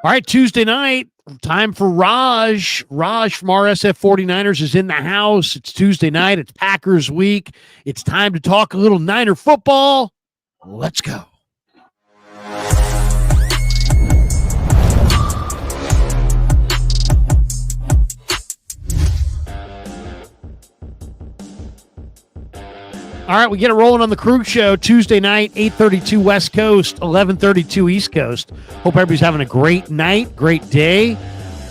All right, Tuesday night, time for Raj. Raj from RSF 49ers is in the house. It's Tuesday night. It's Packers week. It's time to talk a little Niner football. Let's go. All right, we get it rolling on the Krug Show Tuesday night, 8:32 West Coast, 11:32 East Coast. Hope everybody's having a great night, great day.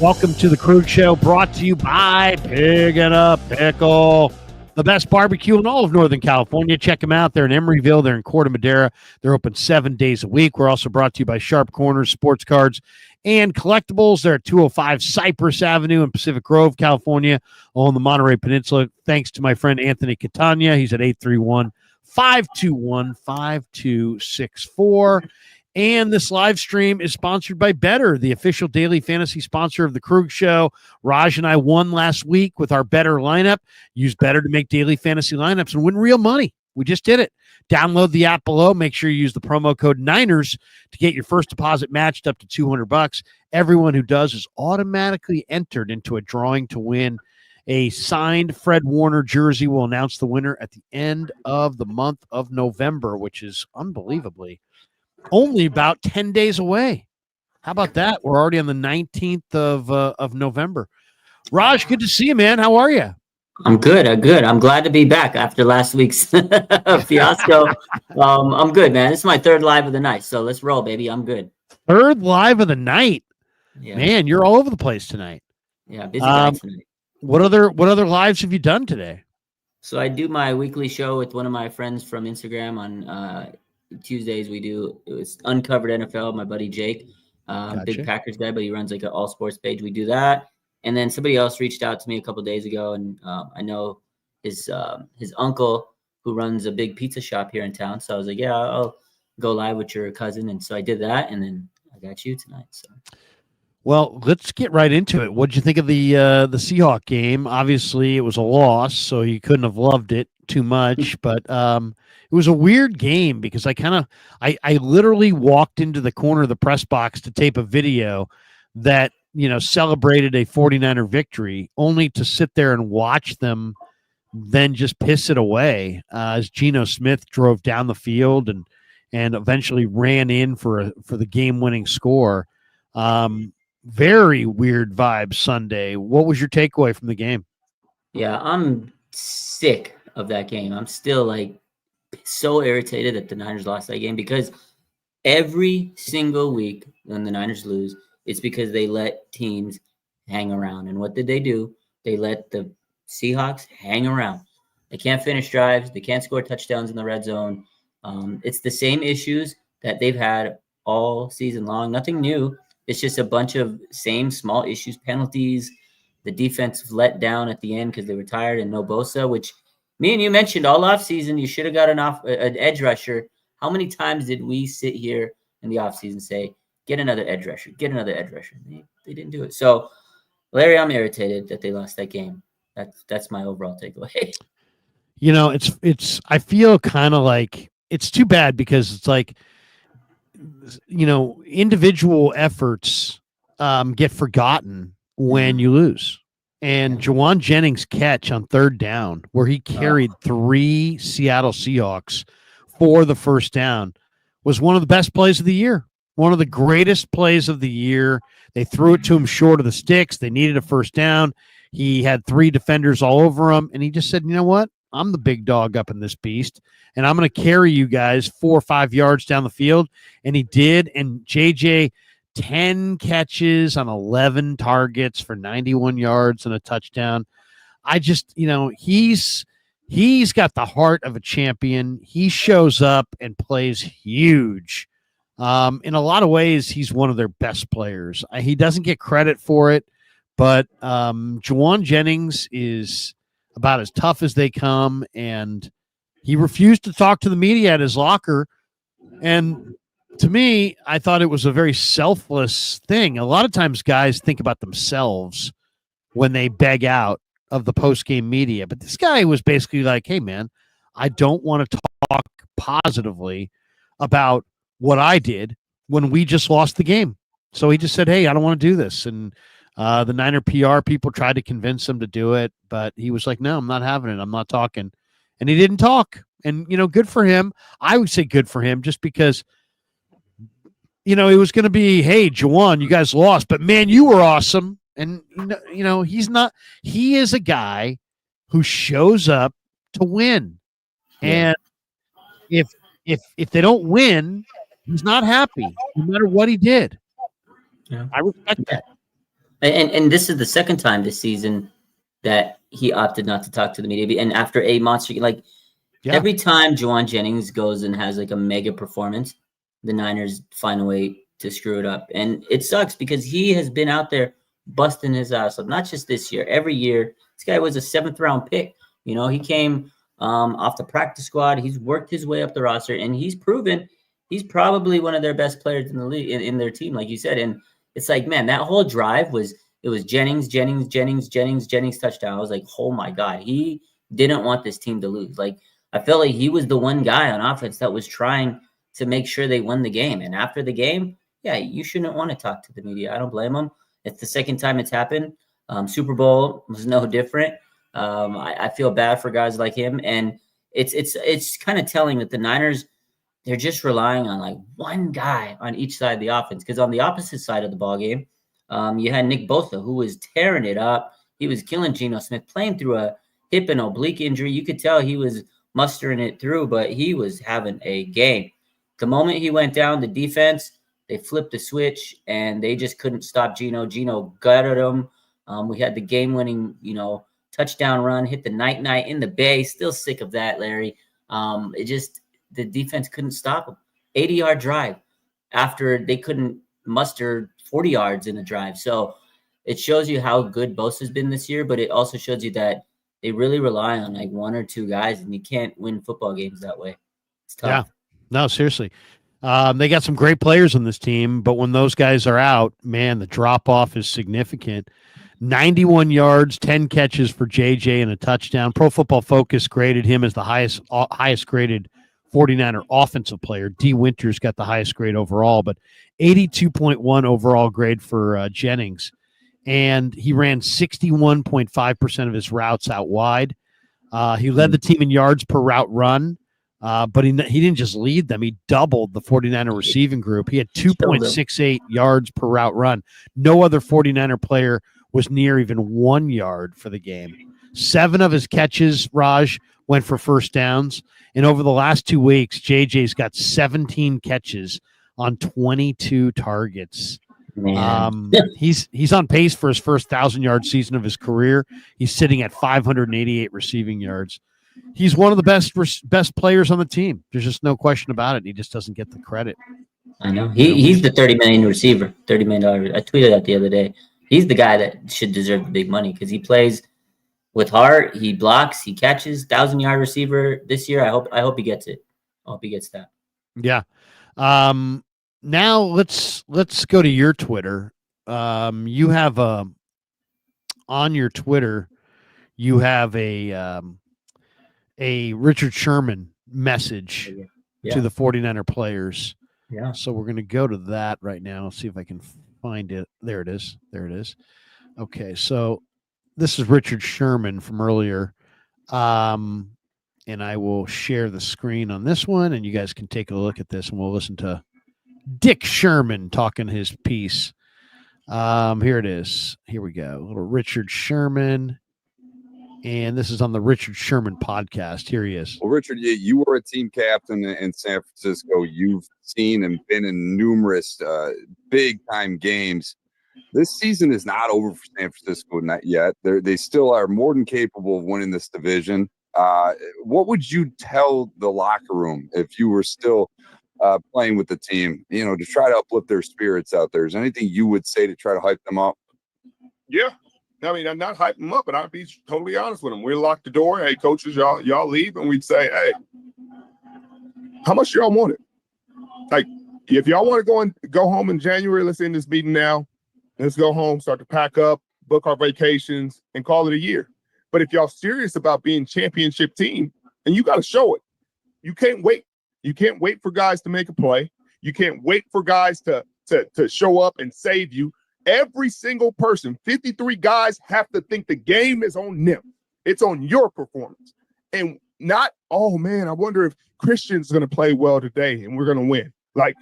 Welcome to the Krug Show, brought to you by Pig and a Pickle, the best barbecue in all of Northern California. Check them out. They're in Emeryville. They're in Corte Madera. They're open 7 days a week. We're also brought to you by Sharp Corners, Sports Cards, and Collectibles. They're at 205 Cypress Avenue in Pacific Grove, California, on the Monterey Peninsula. Thanks to my friend Anthony Catania. He's at 831-521-5264. And this live stream is sponsored by Better, the official daily fantasy sponsor of the Krug Show. Raj and I won last week with our Better lineup. Use Better to make daily fantasy lineups and win real money. We just did it. Download the app below. Make sure you use the promo code Niners to get your first deposit matched up to $200. Everyone who does is automatically entered into a drawing to win a signed Fred Warner jersey. We'll announce the winner at the end of the month of November, which is unbelievably only about 10 days away. How about that? We're already on the 19th of November. Raj, good to see you, man. How are you? I'm good. I'm glad to be back after last week's fiasco. I'm good, man. This is my third live of the night, so let's roll, baby. I'm good. Third live of the night. Yeah. Man, you're all over the place tonight. Yeah, busy guy tonight. What other lives have you done today? So I do my weekly show with one of my friends from Instagram on Tuesdays. It's Uncovered NFL. My buddy Jake, Gotcha. big Packers guy, but he runs like an all sports page. We do that. And then somebody else reached out to me a couple of days ago, and I know his uncle who runs a big pizza shop here in town. So I was like, yeah, I'll go live with your cousin. And so I did that, and then I got you tonight. So, well, let's get right into it. What'd you think of the Seahawks game? Obviously, it was a loss, so you couldn't have loved it too much. But it was a weird game because I literally walked into the corner of the press box to tape a video that celebrated a 49er victory, only to sit there and watch them then just piss it away as Geno Smith drove down the field and eventually ran in for the game-winning score. Very weird vibe Sunday. What was your takeaway from the game? Yeah, I'm sick of that game. I'm still so irritated that the Niners lost that game because every single week when the Niners lose, it's because they let teams hang around. And what did they do? They let the Seahawks hang around. They can't finish drives. They can't score touchdowns in the red zone. It's the same issues that they've had all season long. Nothing new. It's just a bunch of same small issues, penalties. The defense let down at the end because they were tired, and no Bosa, which me and you mentioned all offseason. You should have got an edge rusher. How many times did we sit here in the offseason say, get another edge rusher, get another edge rusher? They didn't do it. So, Larry, I'm irritated that they lost that game. That's my overall takeaway. It's I feel kind of like it's too bad because it's like, individual efforts get forgotten when you lose. And Jauan Jennings' catch on third down, where he carried 3 Seattle Seahawks for the first down, was one of the best plays of the year. One of the greatest plays of the year. They threw it to him short of the sticks. They needed a first down. He had 3 defenders all over him, and he just said, you know what? I'm the big dog up in this beast, and I'm going to carry you guys 4 or 5 yards down the field. And he did, and JJ, 10 catches on 11 targets for 91 yards and a touchdown. I just, he's got the heart of a champion. He shows up and plays huge. In a lot of ways, he's one of their best players. He doesn't get credit for it, but Jauan Jennings is about as tough as they come, and he refused to talk to the media at his locker. And to me, I thought it was a very selfless thing. A lot of times guys think about themselves when they beg out of the post-game media, but this guy was basically like, hey, man, I don't want to talk positively about what I did when we just lost the game. So he just said, "Hey, I don't want to do this." And the Niner PR people tried to convince him to do it, but he was like, "No, I'm not having it. I'm not talking." And he didn't talk. And good for him. I would say good for him, just because it was going to be, "Hey, Juwan, you guys lost, but man, you were awesome." And he's not. He is a guy who shows up to win, Yeah. and if they don't win, he's not happy, no matter what he did. Yeah. I respect that. And this is the second time this season that he opted not to talk to the media. And after a monster, like every time Juwan Jennings goes and has like a mega performance, the Niners find a way to screw it up. And it sucks because he has been out there busting his ass up, not just this year, every year. This guy was a 7th-round pick. He came off the practice squad. He's worked his way up the roster, and he's proven he's probably one of their best players in the league, in their team, like you said. And it's like, man, that whole drive was Jennings touchdown. I was like, oh my God, he didn't want this team to lose. Like, I felt like he was the one guy on offense that was trying to make sure they won the game. And after the game, yeah, you shouldn't want to talk to the media. I don't blame him. It's the second time it's happened. Super Bowl was no different. I feel bad for guys like him. And it's kind of telling that the Niners, they're just relying on like one guy on each side of the offense. Because on the opposite side of the ballgame, you had Nick Bosa, who was tearing it up. He was killing Geno Smith, playing through a hip and oblique injury. You could tell he was mustering it through, but he was having a game. The moment he went down, the defense, they flipped the switch, and they just couldn't stop Geno. Geno gutted him. We had the game-winning, touchdown run, hit the night in the Bay. Still sick of that, Larry. The defense couldn't stop him. 80-yard drive after they couldn't muster 40 yards in a drive. So it shows you how good Bosa's been this year, but it also shows you that they really rely on like one or two guys, and you can't win football games that way. It's tough. Yeah. No, seriously. They got some great players on this team, but when those guys are out, man, the drop-off is significant. 91 yards, 10 catches for JJ and a touchdown. Pro Football Focus graded him as the highest graded 49er offensive player. D. Winters got the highest grade overall, but 82.1 overall grade for Jennings. And he ran 61.5% of his routes out wide. He led the team in yards per route run, but he didn't just lead them. He doubled the 49er receiving group. He had 2.68 yards per route run. No other 49er player was near even 1 yard for the game. 7 of his catches, Raj, went for first downs. And over the last 2 weeks, JJ's got 17 catches on 22 targets. He's on pace for his first 1,000-yard season of his career. He's sitting at 588 receiving yards. He's one of the best players on the team. There's just no question about it. He just doesn't get the credit. I know. He's the $30 million receiver, $30 million. I tweeted that the other day. He's the guy that should deserve the big money because he plays with heart. He blocks. He catches. 1,000-yard receiver this year. I hope he gets it. I hope he gets that. Yeah. Now let's go to your Twitter. You have on your Twitter, you have a Richard Sherman message to the 49er players. Yeah. So we're going to go to that right now. Let's see if I can find it. There it is. Okay. So this is Richard Sherman from earlier. And I will share the screen on this one, and you guys can take a look at this, and we'll listen to Dick Sherman talking his piece. Here it is. Here we go. Little Richard Sherman. And this is on the Richard Sherman podcast. Here he is. Well, Richard, you were a team captain in San Francisco. You've seen and been in numerous big-time games. This season is not over for San Francisco, not yet. They still are more than capable of winning this division. What would you tell the locker room if you were still playing with the team, to try to uplift their spirits out there? Is there anything you would say to try to hype them up? Yeah. I mean, I'm not hyping them up, but I'll be totally honest with them. We'd lock the door. Hey, coaches, y'all leave. And we'd say, hey, how much y'all want it? Like, if y'all want to go home in January, let's end this meeting now. Let's go home, start to pack up, book our vacations, and call it a year. But if y'all serious about being championship team, and you got to show it, you can't wait. You can't wait for guys to make a play. You can't wait for guys to to show up and save you. Every single person, 53 guys, have to think the game is on them. It's on your performance. And not, oh man, I wonder if Christian's going to play well today and we're going to win. Like,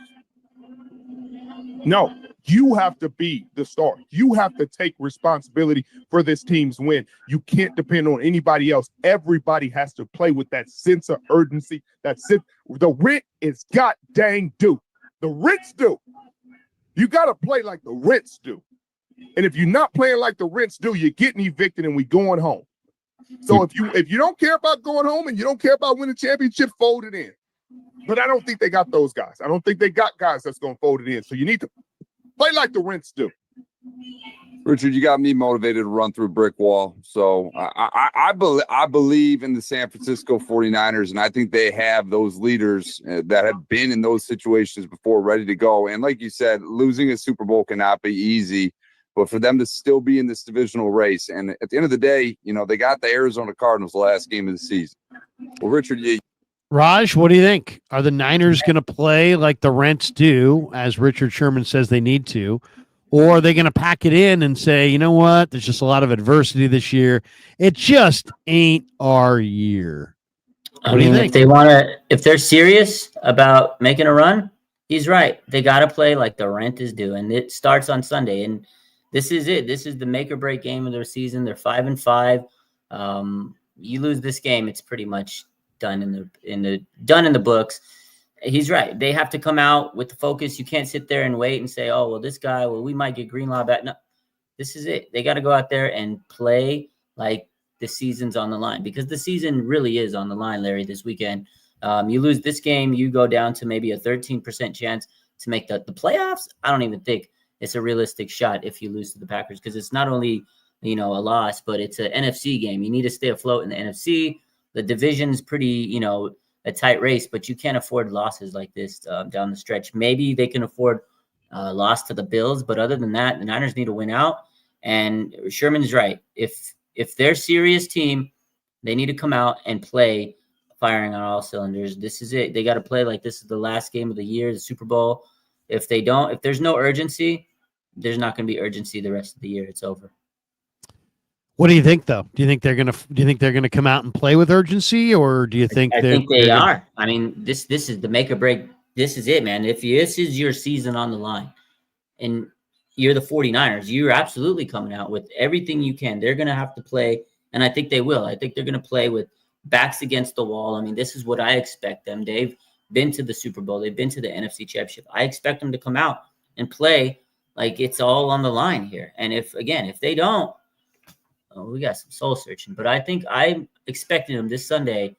no, you have to be the star. You have to take responsibility for this team's win. You can't depend on anybody else. Everybody has to play with that sense of urgency. The rent is god dang due. The rent's due. You got to play like the rents do. And if you're not playing like the rents do, you're getting evicted and we going home. So if you don't care about going home and you don't care about winning championship, fold it in. But I don't think they got those guys. I don't think they got guys that's going to fold it in. So you need to play like the rents do. Richard, you got me motivated to run through a brick wall. So I believe in the San Francisco 49ers, and I think they have those leaders that have been in those situations before ready to go. And like you said, losing a Super Bowl cannot be easy, but for them to still be in this divisional race. And at the end of the day, they got the Arizona Cardinals the last game of the season. Well, Richard, Raj, what do you think? Are the Niners going to play like the rents do, as Richard Sherman says they need to? Or are they going to pack it in and say, you know what, there's just a lot of adversity this year. It just ain't our year. I mean, if they're serious about making a run, he's right. They got to play like the rent is due. And it starts on Sunday. And this is it. This is the make or break game of their season. They're 5-5. You lose this game, it's pretty much done in the books. He's right. They have to come out with the focus. You can't sit there and wait and say, oh, well, this guy, we might get Greenlaw back. No, this is it. They got to go out there and play like the season's on the line, because the season really is on the line, Larry, this weekend. You lose this game, you go down to maybe a 13% chance to make the playoffs. I don't even think it's a realistic shot if you lose to the Packers, because it's not only, a loss, but it's an NFC game. You need to stay afloat in the NFC. The division's pretty, a tight race, but you can't afford losses like this down the stretch. Maybe they can afford a loss to the Bills, but other than that, the Niners need to win out. And Sherman's right. If they're a serious team, they need to come out and play firing on all cylinders. This is it. They got to play like this is the last game of the year, the Super Bowl. If there's no urgency, there's not going to be urgency the rest of the year. It's over. What do you think, though? Do you think they're gonna come out and play with urgency, or do you think I think they are? I mean, this is the make or break. This is it, man. If this is your season on the line, and you're the 49ers, you're absolutely coming out with everything you can. They're gonna have to play, and I think they will. I think they're gonna play with backs against the wall. I mean, this is what I expect them. They've been to the Super Bowl. They've been to the NFC Championship. I expect them to come out and play like it's all on the line here. And if they don't, we got some soul searching, but I think I'm expecting them this Sunday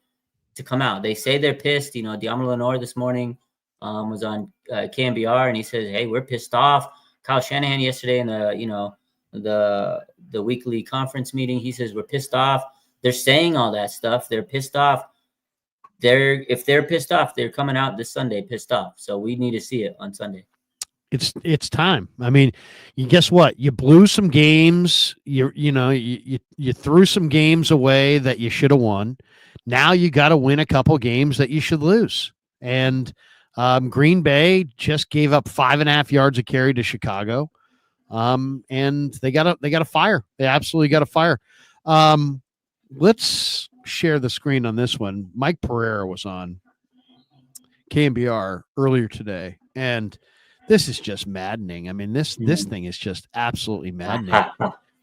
to come out. They say they're pissed. De'Amon Lenore this morning was on KNBR, and he says, "Hey, we're pissed off." Kyle Shanahan yesterday in the weekly conference meeting, he says we're pissed off. They're saying all that stuff. They're pissed off. If they're pissed off, they're coming out this Sunday pissed off. So we need to see it on Sunday. It's time. I mean, you guess what? You blew some games. You threw some games away that you should have won. Now you got to win a couple games that you should lose. And Green Bay just gave up 5.5 yards a carry to Chicago. And they got to fire. They absolutely got to fire. Let's share the screen on this one. Mike Pereira was on KNBR earlier today, and this is just maddening. I mean, this thing is just absolutely maddening.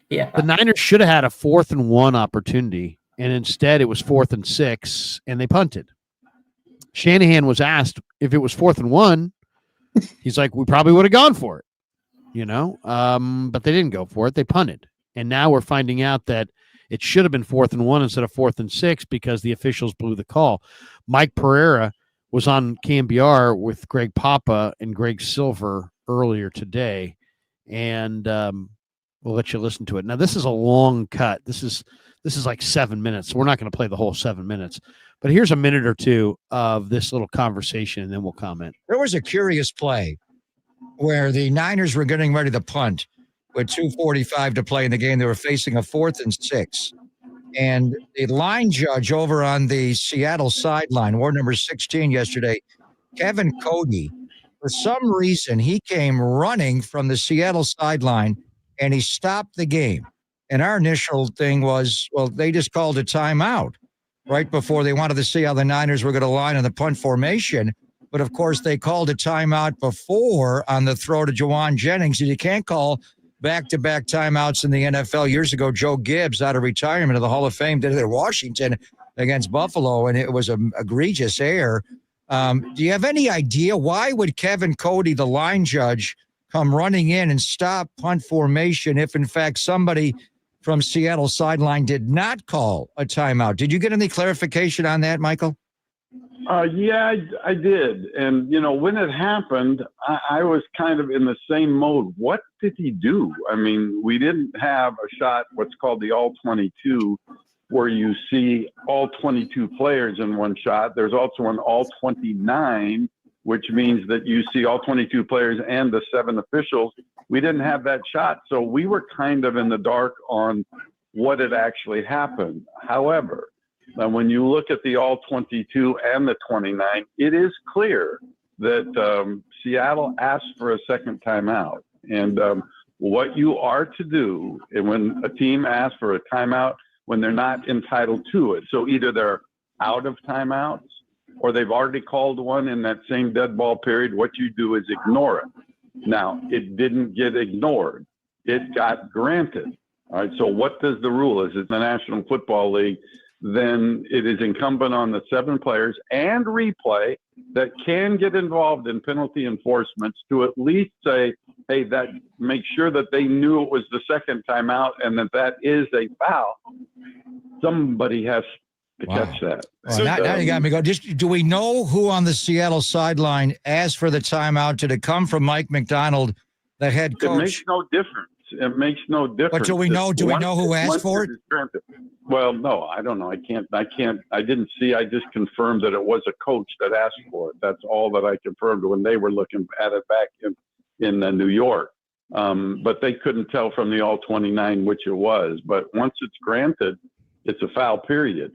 Yeah. The Niners should have had a 4th and 1 opportunity, and instead it was 4th and 6, and they punted. Shanahan was asked if it was 4th and 1. He's like, we probably would have gone for it, but they didn't go for it. They punted. And now we're finding out that it should have been 4th and 1 instead of 4th and 6 because the officials blew the call. Mike Pereira was on KNBR with Greg Papa and Greg Silver earlier today, and we'll let you listen to it. Now, this is a long cut. This is like 7 minutes. So we're not going to play the whole 7 minutes, but here's a minute or two of this little conversation, and then we'll comment. There was a curious play where the Niners were getting ready to punt with 2:45 to play in the game. They were facing a 4th and 6. And the line judge over on the Seattle sideline, ward number 16 yesterday, Kevin Cody, For some reason, he came running from the Seattle sideline and he stopped the game. And our initial thing was, well, they just called a timeout right before they wanted to see how the Niners were going to line in the punt formation. But of course, they called a timeout before on the throw to Jawan Jennings. And you can't call back-to-back timeouts in the NFL. Years ago, Joe Gibbs, out of retirement of the Hall of Fame, did it at Washington against Buffalo, and it was an egregious error. Do you have any idea why would Kevin Cody, the line judge, come running in and stop punt formation if, in fact, somebody from Seattle sideline did not call a timeout? Did you get any clarification on that, Michael? Yeah, I did. And, when it happened, I was kind of in the same mode. What did he do? I mean, we didn't have a shot, what's called the all-22, where you see all 22 players in one shot. There's also an all-29, which means that you see all 22 players and the 7 officials. We didn't have that shot. So we were kind of in the dark on what had actually happened. However, when you look at the all 22 and the 29, it is clear that Seattle asked for a second timeout. And what you are to do when a team asks for a timeout, when they're not entitled to it. So either they're out of timeouts or they've already called one in that same dead ball period. What you do is ignore it. Now, it didn't get ignored. It got granted. All right. So what does the rule is? It's the National Football League. Then it is incumbent on the 7 players and replay that can get involved in penalty enforcements to at least say, hey, that make sure that they knew it was the second timeout and that is a foul. Somebody has to catch that. Well, now you got me go. Do we know who on the Seattle sideline asked for the timeout? Did it come from Mike McDonald, the head coach? It makes no difference. It makes no difference. But do we know who asked for it? Well, no, I don't know. I didn't see. I just confirmed that it was a coach that asked for it. That's all that I confirmed when they were looking at it back in New York. But they couldn't tell from the all 29 which it was. But once it's granted, it's a foul, period.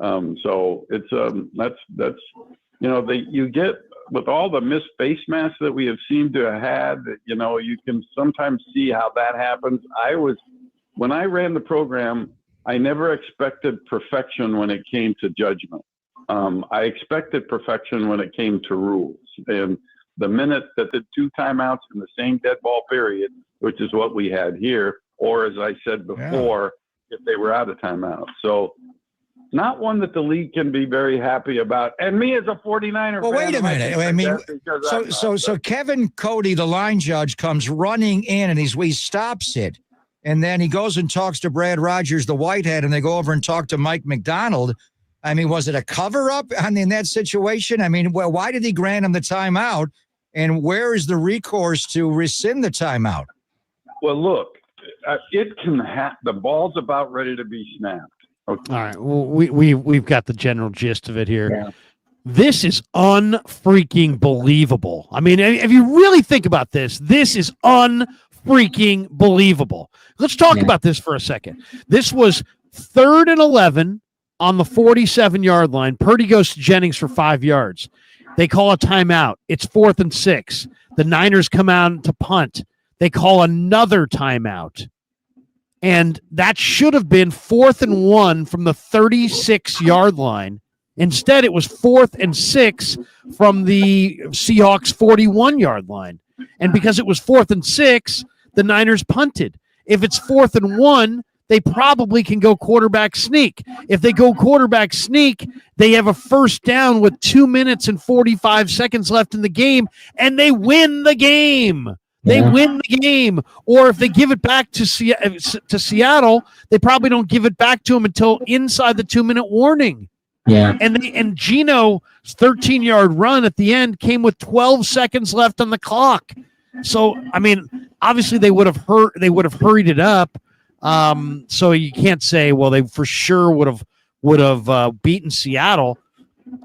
So it's that's you get with all the missed face masks that we have seemed to have had. You can sometimes see how that happens. When I ran the program, I never expected perfection when it came to judgment. I expected perfection when it came to rules. And the minute that the 2 timeouts in the same dead ball period, which is what we had here, or as I said before, if they were out of timeout. So not one that the league can be very happy about. And me as a 49er well, fan, wait a minute. I mean, so Kevin Cody, the line judge, comes running in and he stops it. And then he goes and talks to Brad Rogers, the Whitehead, and they go over and talk to Mike McDonald. I mean, was it a cover-up in that situation? I mean, well, why did he grant him the timeout? And where is the recourse to rescind the timeout? Well, look, it can the ball's about ready to be snapped. Okay. All right. Well, we've got the general gist of it here. Yeah. This is unfreaking believable. I mean, if you really think about this, this is unfreaking believable. Let's talk about this for a second. This was 3rd and 11 on the 47-yard line. Purdy goes to Jennings for 5 yards. They call a timeout. It's 4th and 6. The Niners come out to punt. They call another timeout. And that should have been 4th and 1 from the 36-yard line. Instead, it was 4th and 6 from the Seahawks 41-yard line. And because it was 4th and 6, the Niners punted. If it's 4th and 1, they probably can go quarterback sneak. If they go quarterback sneak, they have a first down with 2 minutes and 45 seconds left in the game, and they win the game. They win the game. Or if they give it back to Seattle, they probably don't give it back to them until inside the 2-minute warning. Yeah. And Geno's 13-yard run at the end came with 12 seconds left on the clock. So, I mean, obviously they would have hurried it up. So you can't say, well, they for sure would have beaten Seattle.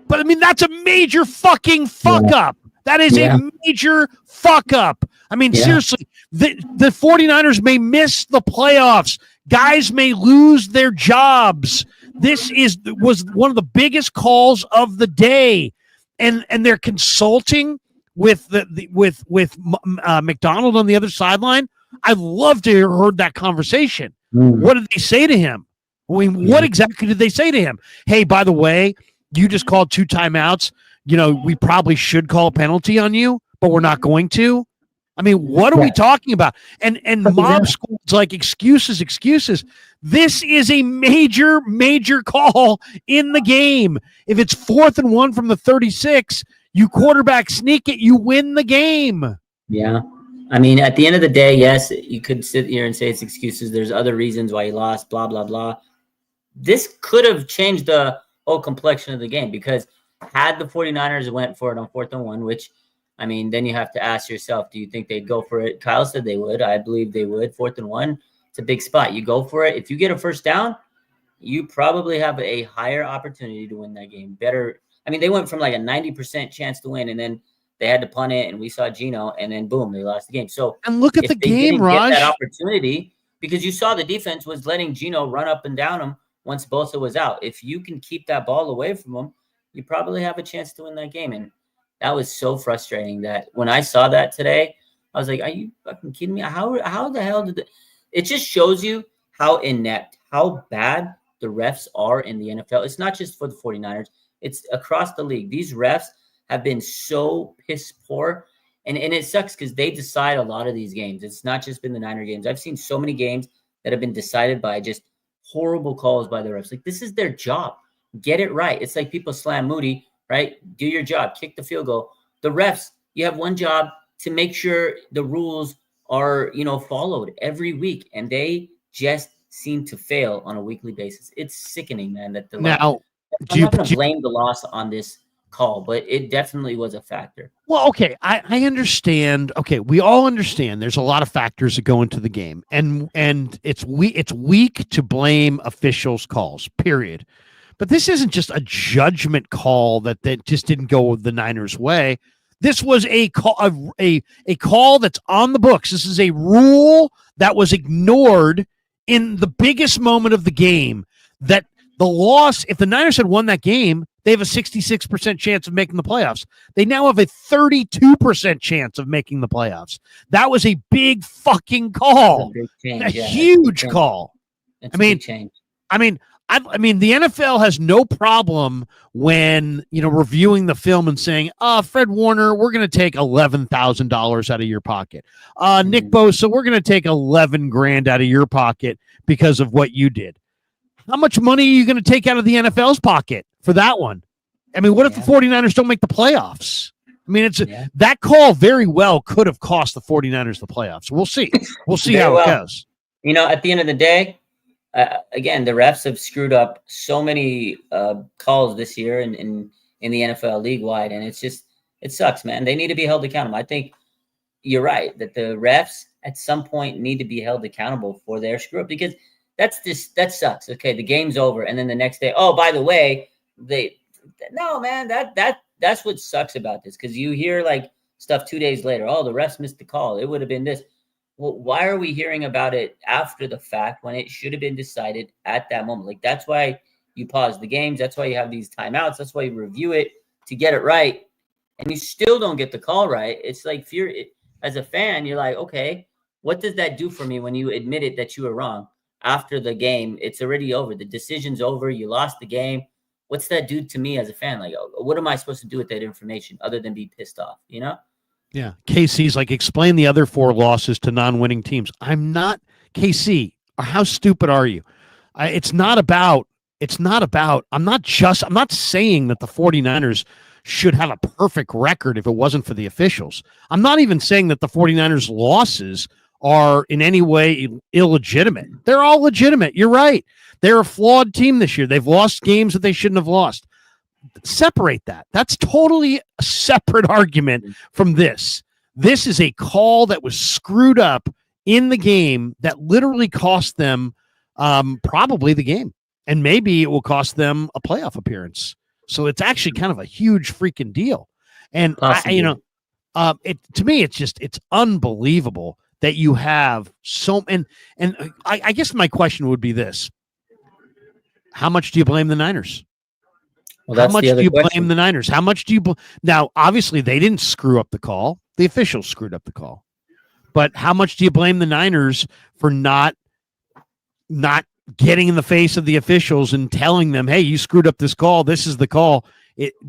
But I mean, that's a major fucking fuck up. That is a major fuck up. I mean, seriously, the 49ers may miss the playoffs. Guys may lose their jobs. This was one of the biggest calls of the day. And they're consulting with McDonald on the other sideline, I'd love to have heard that conversation. What did they say to him? I mean, what exactly did they say to him? Hey, by the way, you just called 2 timeouts. We probably should call a penalty on you, but we're not going to. I mean, what are we talking about? And mob schools like excuses. This is a major call in the game. If it's 4th and 1 from the 36, you quarterback sneak it, you win the game. Yeah. I mean, at the end of the day, yes, you could sit here and say it's excuses. There's other reasons why you lost, blah, blah, blah. This could have changed the whole complexion of the game, because had the 49ers went for it on 4th and 1, which, I mean, then you have to ask yourself, do you think they'd go for it? Kyle said they would. I believe they would. 4th and 1, it's a big spot. You go for it. If you get a first down, you probably have a higher opportunity to win that game. Better. I mean, they went from like a 90% chance to win, and then they had to punt it, and we saw Geno, and then boom, they lost the game. So, and look at the game, Raj. That opportunity, because you saw the defense was letting Geno run up and down him once Bosa was out. If you can keep that ball away from him, you probably have a chance to win that game. And that was so frustrating that when I saw that today, I was like, are you fucking kidding me? How the hell did it just shows you how inept, how bad the refs are in the NFL. It's not just for the 49ers. It's across the league. These refs have been so piss poor. And it sucks because they decide a lot of these games. It's not just been the Niner games. I've seen so many games that have been decided by just horrible calls by the refs. Like, this is their job. Get it right. It's like people slam Moody, right? Do your job. Kick the field goal. The refs, you have one job to make sure the rules are, followed every week. And they just seem to fail on a weekly basis. It's sickening, man. That I'm not going to blame the loss on this call, but it definitely was a factor. Well, okay, I understand. Okay, we all understand there's a lot of factors that go into the game, and it's weak to blame officials' calls, period. But this isn't just a judgment call that just didn't go the Niners' way. This was a call, a call that's on the books. This is a rule that was ignored in the biggest moment of the game. That the loss, if the Niners had won that game, they have a 66% chance of making the playoffs. They now have a 32% chance of making the playoffs. That was a big fucking call. A huge call. I mean, the NFL has no problem when, reviewing the film and saying, Fred Warner, we're going to take $11,000 out of your pocket. Nick Bosa, we're going to take $11,000 out of your pocket because of what you did. How much money are you going to take out of the NFL's pocket for that one? I mean, what if the 49ers don't make the playoffs? I mean, that call very well could have cost the 49ers the playoffs. We'll see. We'll see how it goes. At the end of the day, again, the refs have screwed up so many calls this year in the NFL league-wide, and it sucks, man. They need to be held accountable. I think you're right that the refs at some point need to be held accountable for their screw-up, because that sucks. Okay, the game's over, and then the next day, oh, by the way, that's what sucks about this, because you hear like stuff 2 days later. Oh, the refs missed the call. It would have been this. Well, why are we hearing about it after the fact when it should have been decided at that moment? Like, that's why you pause the games. That's why you have these timeouts. That's why you review it to get it right, and you still don't get the call right. It's like as a fan, you're like, okay, what does that do for me when you admit it that you were wrong? After the game, it's already over. The decision's over. You lost the game. What's that do to me as a fan? Like, what am I supposed to do with that information other than be pissed off, Yeah. KC's like, explain the other 4 losses to non-winning teams. I'm not KC. How stupid are you? I'm not saying that the 49ers should have a perfect record if it wasn't for the officials. I'm not even saying that the 49ers losses are in any way illegitimate. They're all legitimate. You're right. They're a flawed team this year. They've lost games that they shouldn't have lost. Separate that. That's totally a separate argument from this. This is a call that was screwed up in the game that literally cost them probably the game. And maybe it will cost them a playoff appearance. So it's actually kind of a huge freaking deal. And to me, it's unbelievable that you have and I guess my question would be this: how much do you blame the Niners? Well, How that's much the do other you question. blame the Niners? How much do you now? Obviously, they didn't screw up the call. The officials screwed up the call. But how much do you blame the Niners for not getting in the face of the officials and telling them, "Hey, you screwed up this call. This is the call."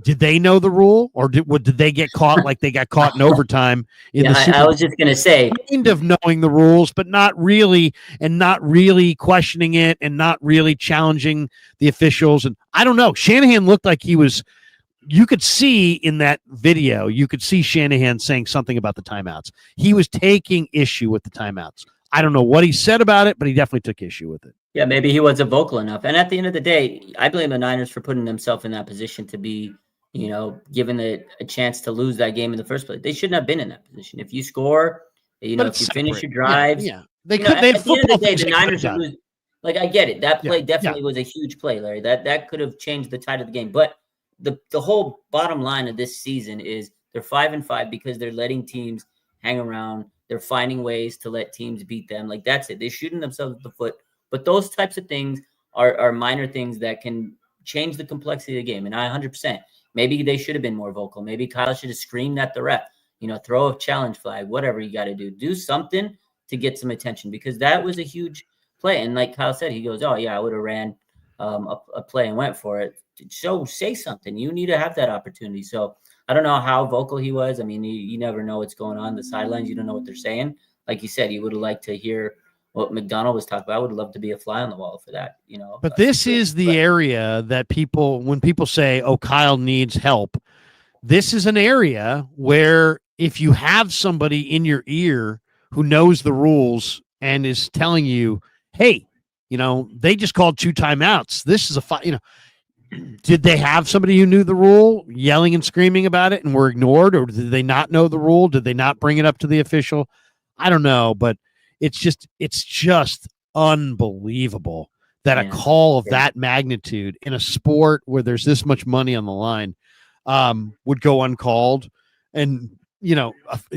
Did they know the rule, or did they get caught like they got caught in overtime in Yeah, the Super I was just gonna say, kind of knowing the rules, but not really, and not really questioning it, and not really challenging the officials. And I don't know. Shanahan looked like he was. You could see in that video, you could see Shanahan saying something about the timeouts. He was taking issue with the timeouts. I don't know what he said about it, but he definitely took issue with it. yeah, maybe he wasn't vocal enough. And at the end of the day, I blame the Niners for putting themselves in that position to be, given a chance to lose that game in the first place. They shouldn't have been in that position. If you score, But if it's you finish separate. your drives, Yeah. They you could. know, They at had the end of football the day, things the they could have Niners would done. lose. Like, I get it. That play Yeah, definitely was a huge play, Larry. That could have changed the tide of the game. But the whole bottom line of this season is they're 5-5 because they're letting teams hang around. They're finding ways to let teams beat them. Like, that's it. They're shooting themselves in the foot. But those types of things are minor things that can change the complexity of the game. And I 100%. Maybe they should have been more vocal. Maybe Kyle should have screamed at the ref. Throw a challenge flag, whatever you got to do. Do something to get some attention, because that was a huge play. And like Kyle said, he goes, "Oh yeah, I would have ran a play and went for it." So say something. You need to have that opportunity. So I don't know how vocal he was. I mean, you never know what's going on the sidelines. You don't know what they're saying. Like you said, you would have liked to hear what McDonald was talking about. I would love to be a fly on the wall for that. But this is the area that when people say, "Oh, Kyle needs help," this is an area where if you have somebody in your ear who knows the rules and is telling you, "Hey, they just called 2 timeouts. This is a did they have somebody who knew the rule yelling and screaming about it and were ignored, or did they not know the rule? Did they not bring it up to the official? I don't know, but it's just unbelievable that a call of that magnitude in a sport where there's this much money on the line would go uncalled. And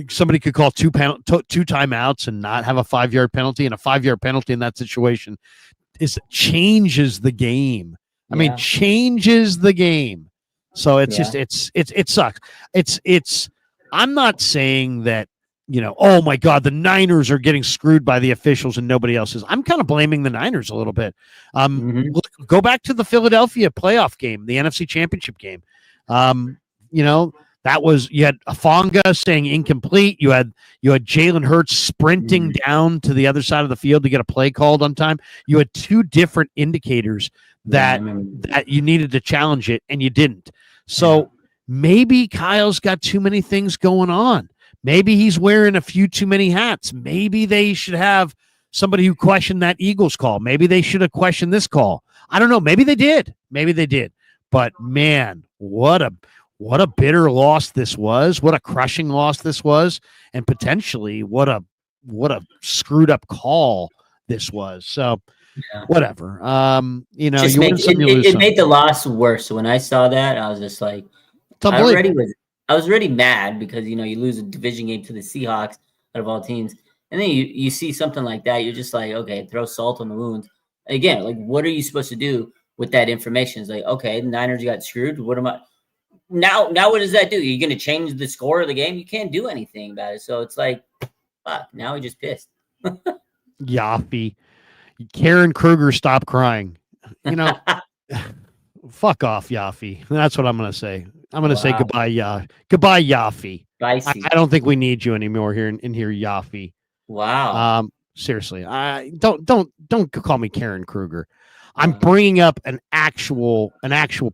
somebody could call 2 timeouts and not have a 5-yard penalty, and a 5-yard penalty in that situation changes the game. I mean, changes the game. So it's just it sucks. I'm not saying that, oh my God, the Niners are getting screwed by the officials and nobody else is. I'm kind of blaming the Niners a little bit. Look, go back to the Philadelphia playoff game, the NFC Championship game. That was, you had Afonga saying incomplete. You had Jalen Hurts sprinting down to the other side of the field to get a play called on time. You had 2 different indicators that you needed to challenge it, and you didn't. So maybe Kyle's got too many things going on. Maybe he's wearing a few too many hats. Maybe they should have somebody who questioned that Eagles call. Maybe they should have questioned this call. I don't know. Maybe they did. But man, what a bitter loss this was. What a crushing loss this was, and potentially what a screwed up call this was. So whatever. It made the loss worse. When I saw that, I was just like, I was already mad because you lose a division game to the Seahawks out of all teams, and then you see something like that, you're just like, okay, throw salt on the wounds. Again, like, what are you supposed to do with that information? It's like, okay, the Niners got screwed. What am I now? What does that do? You're going to change the score of the game? You can't do anything about it. So it's like, fuck. Now we just pissed. Yaffe. Karen Kruger, stop crying. Fuck off, Yaffe. That's what I'm going to say. I'm going to say goodbye, goodbye, Yaffe. I don't think we need you anymore here in here, Yaffe. Wow. Seriously, don't call me Karen Kruger. I'm bringing up an actual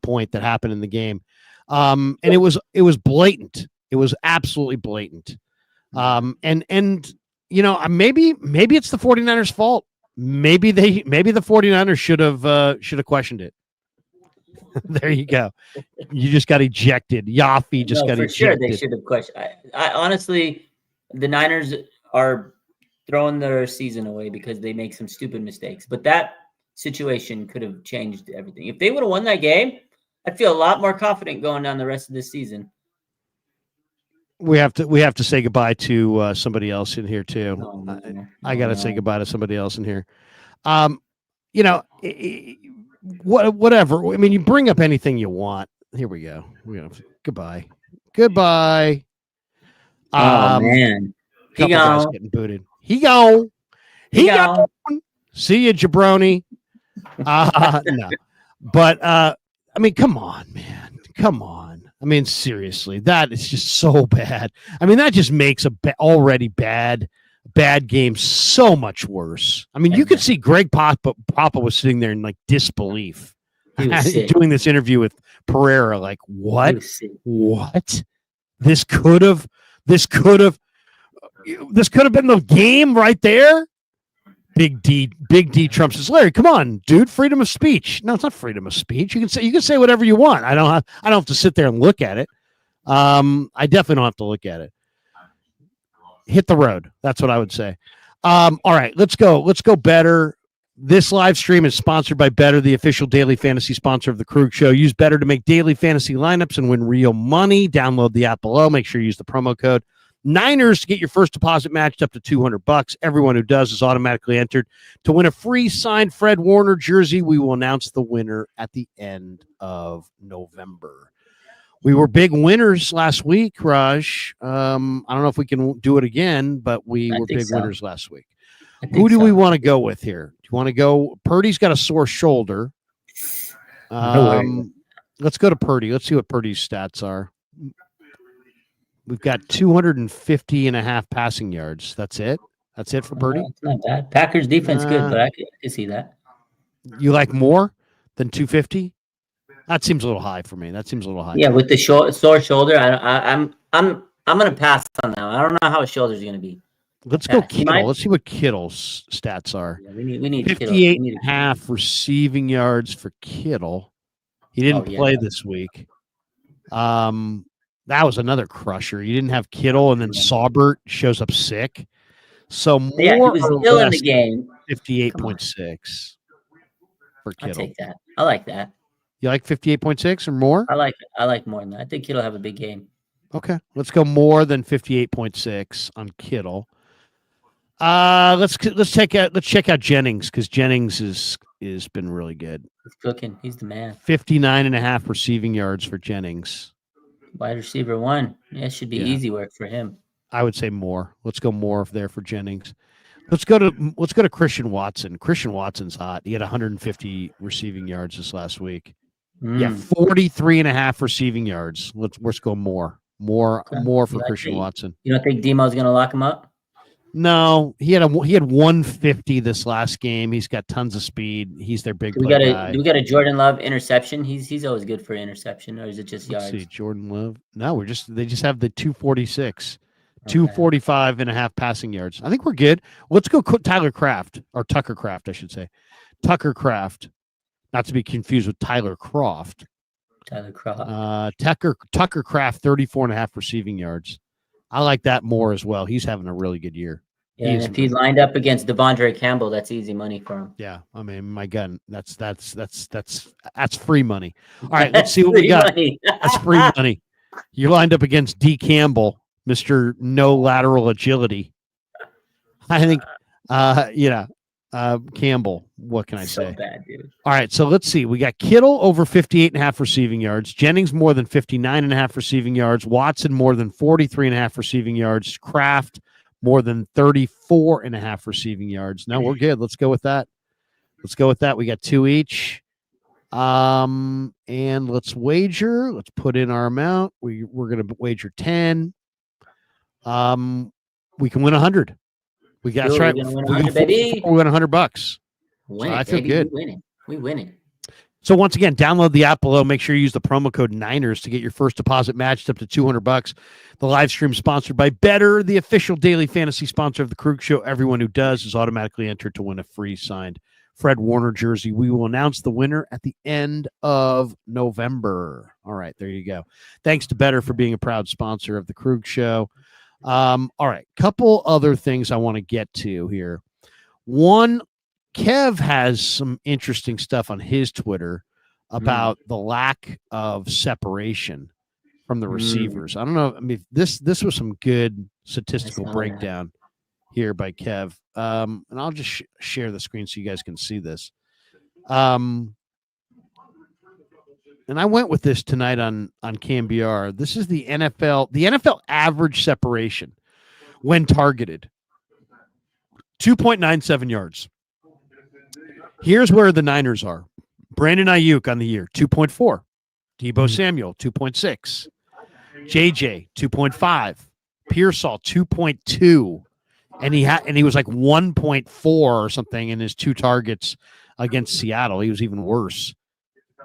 point that happened in the game, and it was blatant. It was absolutely blatant. And maybe it's the 49ers' fault. Maybe the 49ers should have questioned it. There you go. You just got ejected. Yaffe just got ejected. Sure, they should have questioned. I honestly, the Niners are throwing their season away because they make some stupid mistakes. But that situation could have changed everything. If they would have won that game, I'd feel a lot more confident going down the rest of this season. We have to say goodbye to somebody else in here too. I got to say goodbye to somebody else in here. Whatever. I mean, you bring up anything you want. here we go. We're gonna goodbye. Oh man, he Couple guys gone. getting booted. He gone. See you, jabroni. No, but I mean, come on, man. Come on. I mean, seriously, that is just so bad. I mean, that just makes already bad game so much worse. I mean, you could see Greg Papa was sitting there in like disbelief doing this interview with Pereira. Like, what? This could have been the game right there. Big D Trump says, Larry, come on, dude, freedom of speech. No, it's not freedom of speech. You can say whatever you want. I don't have to sit there and look at it. I definitely don't have to look at it. Hit the road. That's what I would say. All right, let's go better. This live stream is sponsored by Better, the official daily fantasy sponsor of the Krug Show. Use Better to make daily fantasy lineups and win real money. Download the app below. Make sure you use the promo code Niners to get your first deposit matched up to $200. Everyone who does is automatically entered to win a free signed Fred Warner jersey. We will announce the winner at the end of November. We were big winners last week, Raj. I don't know if we can do it again, but we were big winners last week. Who do we want to go with here? Do you want to go? Purdy's got a sore shoulder. Let's go to Purdy. Let's see what Purdy's stats are. We've got 250 and a half passing yards. That's it. That's it for Purdy. It's not bad. Packers defense good, but I can see that. You like more than 250? That seems a little high for me. Yeah, with the sore shoulder, I'm gonna pass on that. I don't know how his shoulder's gonna be. Let's go Kittle. Let's see what Kittle's stats are. Yeah, we need 58 and a half receiving yards for Kittle. He didn't play this week. That was another crusher. You didn't have Kittle, and then Saubert shows up sick. So more he was still in the game. 58.6 for Kittle. I'll take that. I like that. You like 58.6 or more? I like more than that. I think Kittle have a big game. Okay, let's go more than 58.6 on Kittle. Let's check out Jennings, because Jennings is been really good. He's cooking. He's the man. 59 and a half receiving yards for Jennings. Wide receiver 1. Yeah, it should be easy work for him. I would say more. Let's go more there for Jennings. Let's go to Christian Watson. Christian Watson's hot. He had 150 receiving yards this last week. Yeah, 43 and a half receiving yards. Let's go more for Christian Watson. You don't think Demo's going to lock him up? No, he had 150 this last game. He's got tons of speed. He's their big play guy. Do we got a Jordan Love interception? He's always good for interception, or is it just yards? Let's see, Jordan Love. No, they just have the 246, 245 and a half passing yards. I think we're good. Let's go Tyler Kraft, or Tucker Kraft, I should say. Tucker Kraft, not to be confused with Tyler Croft. Tyler Croft. Tucker Kraft, 34 and a half receiving yards. I like that more as well. He's having a really good year. Yeah, and if he's lined up against Devondre Campbell, that's easy money for him. Yeah, I mean, my gun, that's free money. All right, let's see what we got. That's free money. You're lined up against D. Campbell, Mr. No Lateral Agility. I think, Campbell. What can I say? Bad, dude. All right, so let's see. We got Kittle over 58 and a half receiving yards. Jennings more than 59 and a half receiving yards. Watson more than 43 and a half receiving yards. Kraft more than 34 and a half receiving yards. No, we're good. Let's go with that. We got 2 each. And let's wager. Let's put in our amount. We're going to wager 10. We can win 100. That's right. We're going to win $100. Win so it, I feel baby. good. We winning. So once again, download the app below. Make sure you use the promo code Niners to get your first deposit matched up to $200. The live stream sponsored by Better, the official daily fantasy sponsor of the Krug Show. Everyone who does is automatically entered to win a free signed Fred Warner jersey. We will announce the winner at the end of November. All right, there you go. Thanks to Better for being a proud sponsor of the Krug Show. All right, couple other things I want to get to here. One, Kev has some interesting stuff on his Twitter about the lack of separation from the receivers. I don't know. I mean, this was some good statistical breakdown here by Kev. And I'll just share the screen so you guys can see this. and I went with this tonight on KMBR. This is the NFL average separation when targeted. 2.97 yards. Here's where the Niners are. Brandon Ayuk on the year, 2.4. Deebo Samuel, 2.6. JJ, 2.5. Pearsall, 2.2. And he was like 1.4 or something in his 2 targets against Seattle. He was even worse.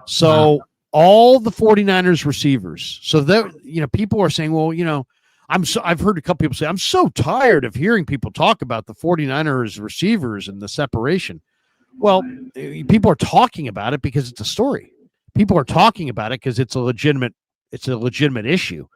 So all the 49ers receivers. So people are saying, well, I've heard a couple people say, I'm so tired of hearing people talk about the 49ers receivers and the separation. Well, people are talking about it because it's a story. People are talking about it because it's a legitimate issue.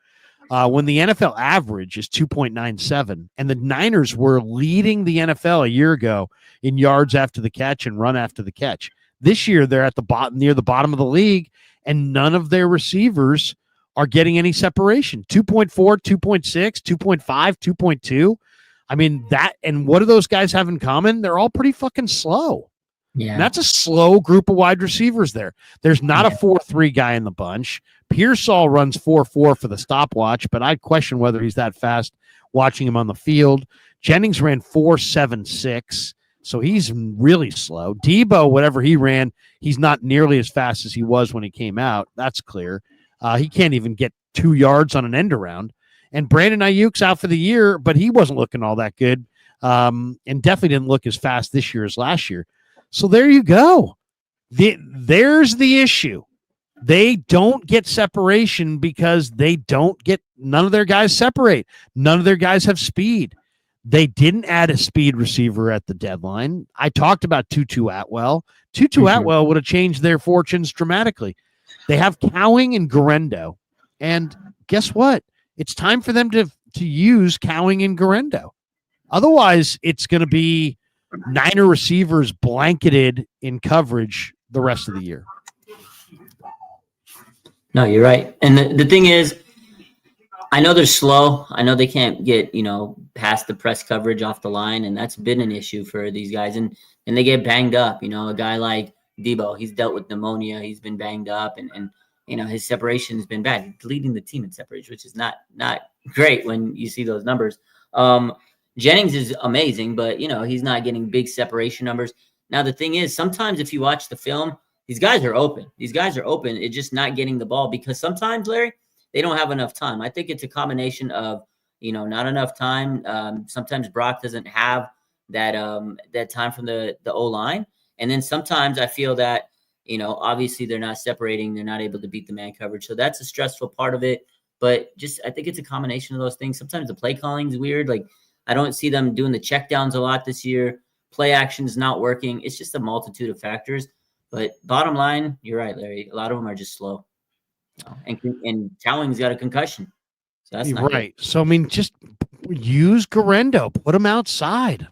When the NFL average is 2.97, and the Niners were leading the NFL a year ago in yards after the catch and run after the catch. This year, they're at the bottom, near the bottom of the league, and none of their receivers are getting any separation. 2.4, 2.6, 2.5, 2.2. I mean, and what do those guys have in common? They're all pretty fucking slow. Yeah. And that's a slow group of wide receivers there. There's not a 4-3 guy in the bunch. Pearsall runs 4.4 for the stopwatch, but I'd question whether he's that fast watching him on the field. Jennings ran 4.76, so he's really slow. Deebo, whatever he ran, he's not nearly as fast as he was when he came out. That's clear. He can't even get 2 yards on an end around. And Brandon Ayuk's out for the year, but he wasn't looking all that good, and definitely didn't look as fast this year as last year. So there you go. There's the issue. They don't get separation because none of their guys separate. None of their guys have speed. They didn't add a speed receiver at the deadline. I talked about Tutu Atwell. Tutu Atwell would have changed their fortunes dramatically. They have Cowing and Garendo. And guess what? It's time for them to use Cowing and Garendo. Otherwise, it's going to be Niner receivers blanketed in coverage the rest of the year. No, you're right. And the thing is, I know they're slow. I know they can't get, past the press coverage off the line, and that's been an issue for these guys. And they get banged up. A guy like Deebo, he's dealt with pneumonia. He's been banged up, and his separation has been bad. He's leading the team in separation, which is not great when you see those numbers. Jennings is amazing, but he's not getting big separation numbers. Now the thing is, sometimes if you watch the film, these guys are open. It's just not getting the ball because sometimes, Larry, they don't have enough time. I think it's a combination of not enough time. Sometimes Brock doesn't have that time from the O-line, and then sometimes I feel that obviously they're not separating. They're not able to beat the man coverage, so that's a stressful part of it. But I think it's a combination of those things. Sometimes the play calling is weird. Like, I don't see them doing the checkdowns a lot this year. Play action is not working. It's just a multitude of factors. But bottom line, you're right, Larry. A lot of them are just slow. And Cowing's got a concussion. So that's not right. good. So, just use Garendo. Put him outside.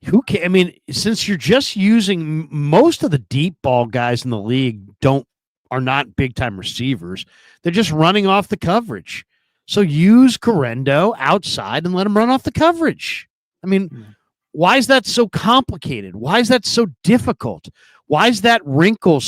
Who can? Since you're just using most of the deep ball guys in the league are not big-time receivers. They're just running off the coverage. So use Garendo outside and let him run off the coverage. Why is that so complicated? Why is that so difficult? Why is that wrinkle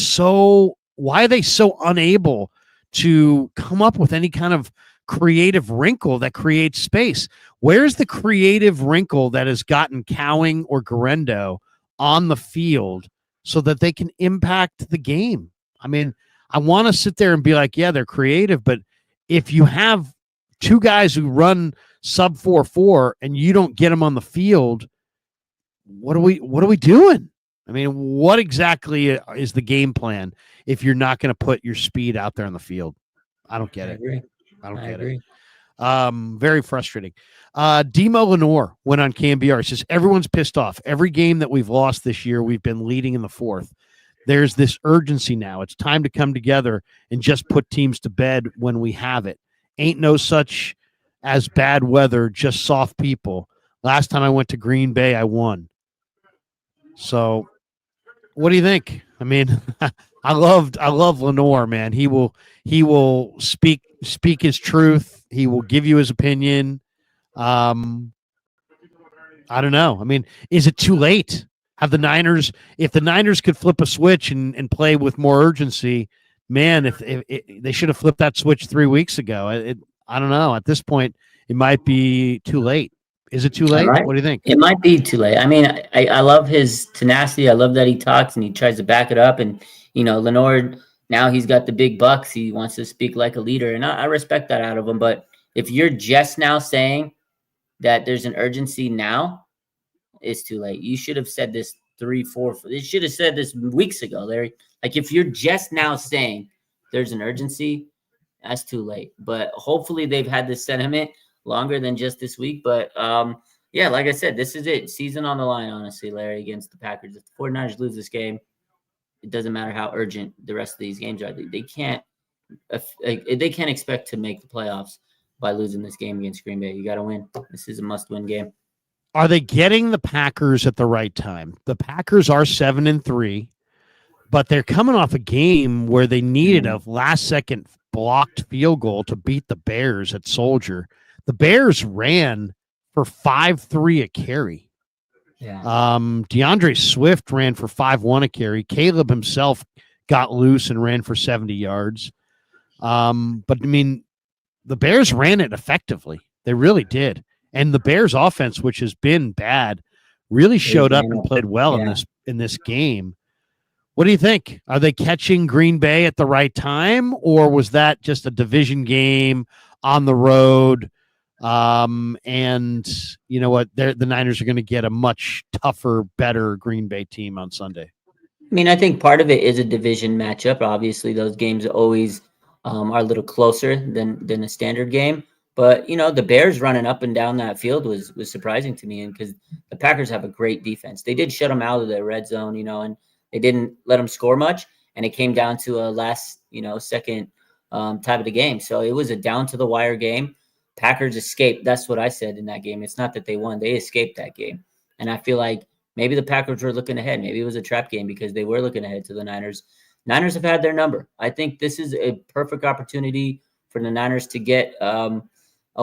why are they so unable to come up with any kind of creative wrinkle that creates space? Where's the creative wrinkle that has gotten Cowing or Garendo on the field so that they can impact the game? I want to sit there and be like, yeah, they're creative, but if you have 2 guys who run sub 4.4 and you don't get them on the field, what are we doing? What exactly is the game plan if you're not going to put your speed out there on the field? I don't get it. I don't get it. Very frustrating. Demo Lenore went on KMBR. He says, everyone's pissed off. Every game that we've lost this year, we've been leading in the 4th. There's this urgency now. It's time to come together and just put teams to bed when we have it. Ain't no such as bad weather, just soft people. Last time I went to Green Bay, I won. So what do you think? I love Lenore, man. He will speak his truth. He will give you his opinion. I don't know. Is it too late? If the Niners could flip a switch and play with more urgency, man, if they should have flipped that switch 3 weeks ago. I don't know. At this point, it might be too late. Is it too late? Right. What do you think? It might be too late. I mean, I love his tenacity. I love that he talks and he tries to back it up. And, Lenore, now he's got the big bucks. He wants to speak like a leader. And I respect that out of him. But if you're just now saying that there's an urgency now, it's too late. You should have said this 3, 4. You should have said this weeks ago, Larry. Like, if you're just now saying there's an urgency, that's too late. But hopefully they've had this sentiment longer than just this week. But yeah, like I said, this is it. Season on the line, honestly, Larry, against the Packers. If the 49ers lose this game, it doesn't matter how urgent the rest of these games are. They can't expect to make the playoffs by losing this game against Green Bay. You got to win. This is a must-win game. Are they getting the Packers at the right time? The Packers are 7-3, but they're coming off a game where they needed a last-second blocked field goal to beat the Bears at Soldier. The Bears ran for 5.3 a carry. Yeah. DeAndre Swift ran for 5.1 a carry. Caleb himself got loose and ran for 70 yards. But I mean, the Bears ran it effectively. They really did. And the Bears offense, which has been bad, really showed up and played well in this game. What do you think? Are they catching Green Bay at the right time, or was that just a division game on the road? And you know what? The Niners are going to get a much tougher, better Green Bay team on Sunday. I mean, I think part of it is a division matchup. Obviously, those games always are a little closer than a standard game. But, the Bears running up and down that field was surprising to me, and because the Packers have a great defense. They did shut them out of the red zone, and they didn't let them score much, and it came down to a last, second type of the game. So it was a down-to-the-wire game. Packers escaped. That's what I said in that game. It's not that they won. They escaped that game. And I feel like maybe the Packers were looking ahead. Maybe it was a trap game because they were looking ahead to the Niners. Niners have had their number. I think this is a perfect opportunity for the Niners to get a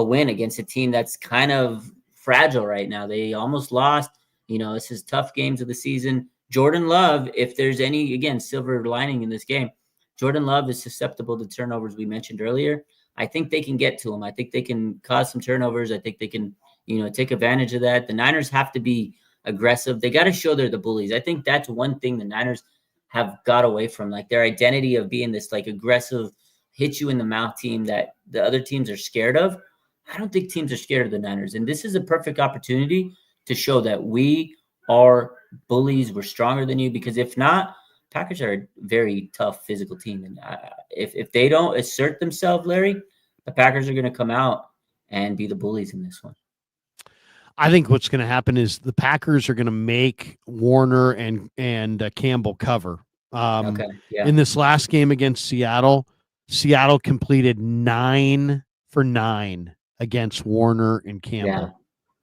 win against a team that's kind of fragile right now. They almost lost. This is tough games of the season. Jordan Love, if there's any, again, silver lining in this game, Jordan Love is susceptible to turnovers we mentioned earlier. I think they can get to him. I think they can cause some turnovers. I think they can, take advantage of that. The Niners have to be aggressive. They got to show they're the bullies. I think that's one thing the Niners have got away from, like their identity of being this like aggressive, hit you in the mouth team that the other teams are scared of. I don't think teams are scared of the Niners. And this is a perfect opportunity to show that we are bullies. We're stronger than you, because if not, Packers are a very tough physical team. And if they don't assert themselves, Larry, the Packers are going to come out and be the bullies in this one. I think what's going to happen is the Packers are going to make Warner and Campbell cover. In this last game against Seattle completed 9 for 9 against Warner and Campbell.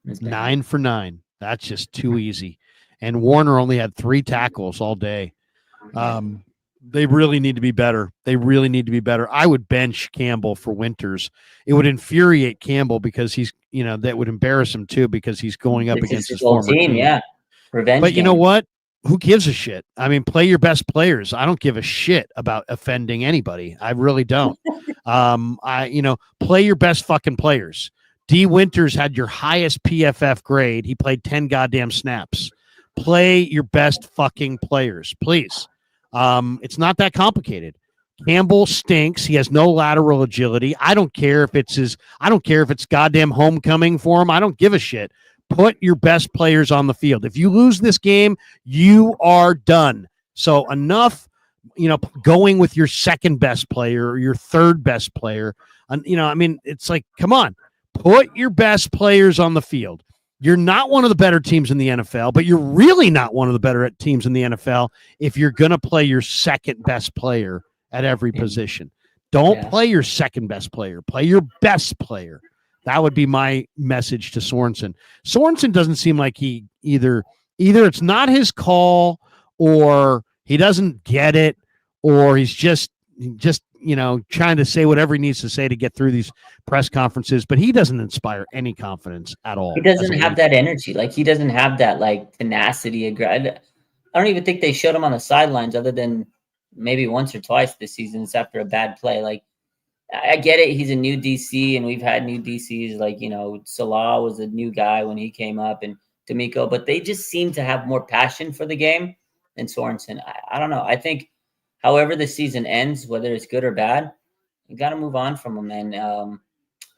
9 for 9. That's just too easy. And Warner only had 3 tackles all day. They really need to be better. I would bench Campbell for Winters. It would infuriate Campbell because he's, that would embarrass him too, because he's going up against his former team. Yeah. Revenge but game. You know what? Who gives a shit? I mean, play your best players. I don't give a shit about offending anybody. I really don't. Play your best fucking players. D. Winters had your highest PFF grade. He played 10 goddamn snaps. Play your best fucking players, please. It's not that complicated. Campbell stinks. He has no lateral agility. I don't care if it's goddamn homecoming for him. I don't give a shit. Put your best players on the field. If you lose this game, you are done. So enough, going with your second best player or your third best player. It's like, come on, put your best players on the field. You're not one of the better teams in the NFL, but you're really not one of the better teams in the NFL if you're going to play your second best player at every position. Don't play your second best player. Play your best player. That would be my message to Sorensen. Sorensen doesn't seem like he either it's not his call, or he doesn't get it, or he's just trying to say whatever he needs to say to get through these press conferences, but he doesn't inspire any confidence at all. He doesn't have that energy. Like, he doesn't have that like tenacity. I don't even think they showed him on the sidelines other than maybe once or twice this season. It's after a bad play. Like, I get it. He's a new DC, and we've had new DCs. Like, Salah was a new guy when he came up, and D'Amico, but they just seem to have more passion for the game than Sorensen. I don't know. I think, however the season ends, whether it's good or bad, you got to move on from him. And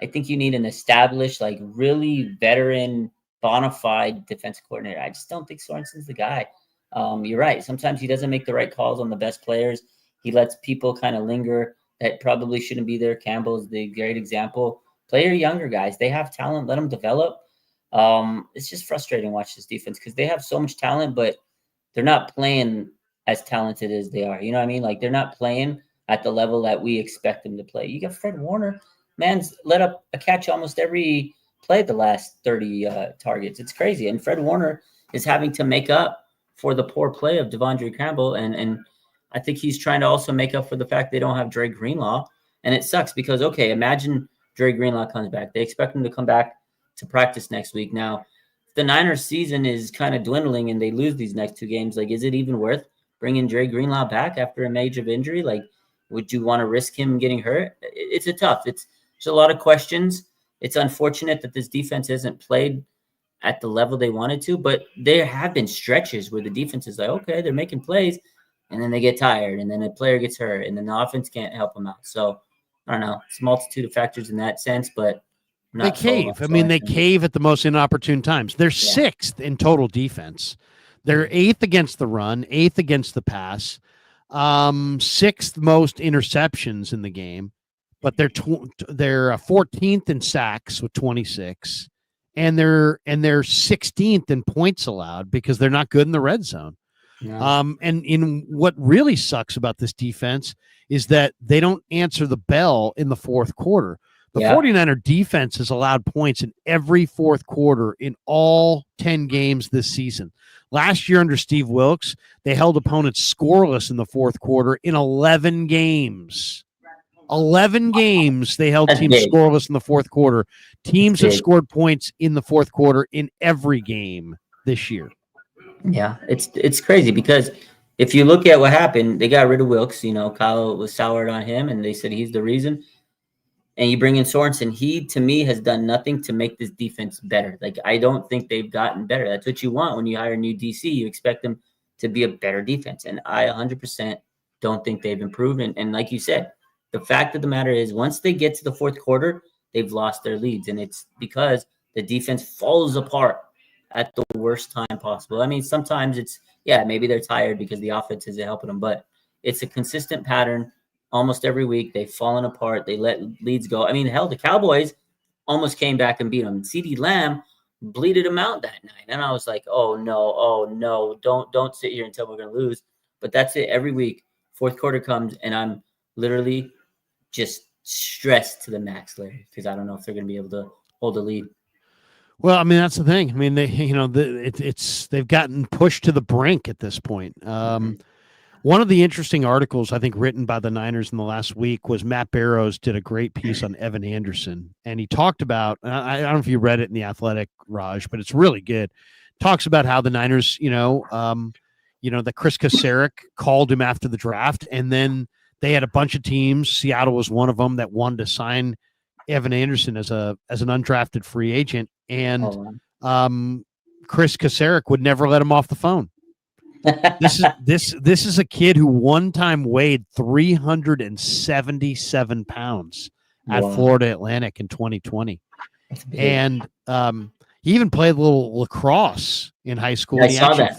I think you need an established, like, really veteran, bona fide defensive coordinator. I just don't think Sorensen's the guy. You're right. Sometimes he doesn't make the right calls on the best players. He lets people kind of linger that probably shouldn't be there. Campbell's the great example. Play your younger guys. They have talent. Let them develop. It's just frustrating to watch this defense because they have so much talent, but they're not playing as talented as they are. You know what I mean? Like, they're not playing at the level that we expect them to play. You got Fred Warner. Man's let up a catch almost every play the last 30 targets. It's crazy. And Fred Warner is having to make up for the poor play of Devondre Campbell. And I think he's trying to also make up for the fact they don't have Dre Greenlaw. And it sucks because, okay, imagine Dre Greenlaw comes back. They expect him to come back to practice next week. Now, if the Niners season is kind of dwindling and they lose these next two games, like, is it even worth bringing Dre Greenlaw back after a major injury? Like, would you want to risk him getting hurt? It's a tough. There's a lot of questions. It's unfortunate that this defense hasn't played at the level they wanted to, but there have been stretches where the defense is like, okay, they're making plays, and then they get tired, and then a player gets hurt, and then the offense can't help them out. So, I don't know. It's a multitude of factors in that sense, but they cave. I mean, they cave at the most inopportune times. They're sixth in total defense. They're eighth against the run, eighth against the pass, sixth most interceptions in the game, but they're 14th in sacks with 26, and they're 16th in points allowed because they're not good in the red zone. Yeah. And in what really sucks about this defense is that they don't answer the bell in the fourth quarter. The 49er defense has allowed points in every fourth quarter in all 10 games this season. Last year under Steve Wilkes, they held opponents scoreless in the fourth quarter in 11 games. 11 games they held teams scoreless in the fourth quarter. Teams have scored points in the fourth quarter in every game this year. Yeah, it's crazy because if you look at what happened, they got rid of Wilkes. Kyle was soured on him, and they said he's the reason. And you bring in Sorensen. He, to me, has done nothing to make this defense better. Like, I don't think they've gotten better. That's what you want when you hire a new DC. You expect them to be a better defense. And I 100% don't think they've improved. And like you said, the fact of the matter is once they get to the fourth quarter, they've lost their leads. And it's because the defense falls apart at the worst time possible. I mean, sometimes it's, maybe they're tired because the offense isn't helping them. But it's a consistent pattern. Almost every week, they've fallen apart. They let leads go. I mean, hell, the Cowboys almost came back and beat them. CeeDee Lamb bleeded them out that night. And I was like, oh, no, don't sit here and tell we're going to lose. But that's it. Every week, fourth quarter comes, and I'm literally just stressed to the max, Larry, because I don't know if they're going to be able to hold the lead. Well, I mean, that's the thing. I mean, they've gotten pushed to the brink at this point. One of the interesting articles I think written by the Niners in the last week was Matt Barrows did a great piece on Evan Anderson, and he talked about, I don't know if you read it in The Athletic, Raj, but it's really good. Talks about how the Niners, that Chris Kasarik called him after the draft, and then they had a bunch of teams. Seattle was one of them that wanted to sign Evan Anderson as an undrafted free agent, and Chris Kasarik would never let him off the phone. This is a kid who one time weighed 377 pounds at Florida Atlantic in 2020, and he even played a little lacrosse in high school. He saw that.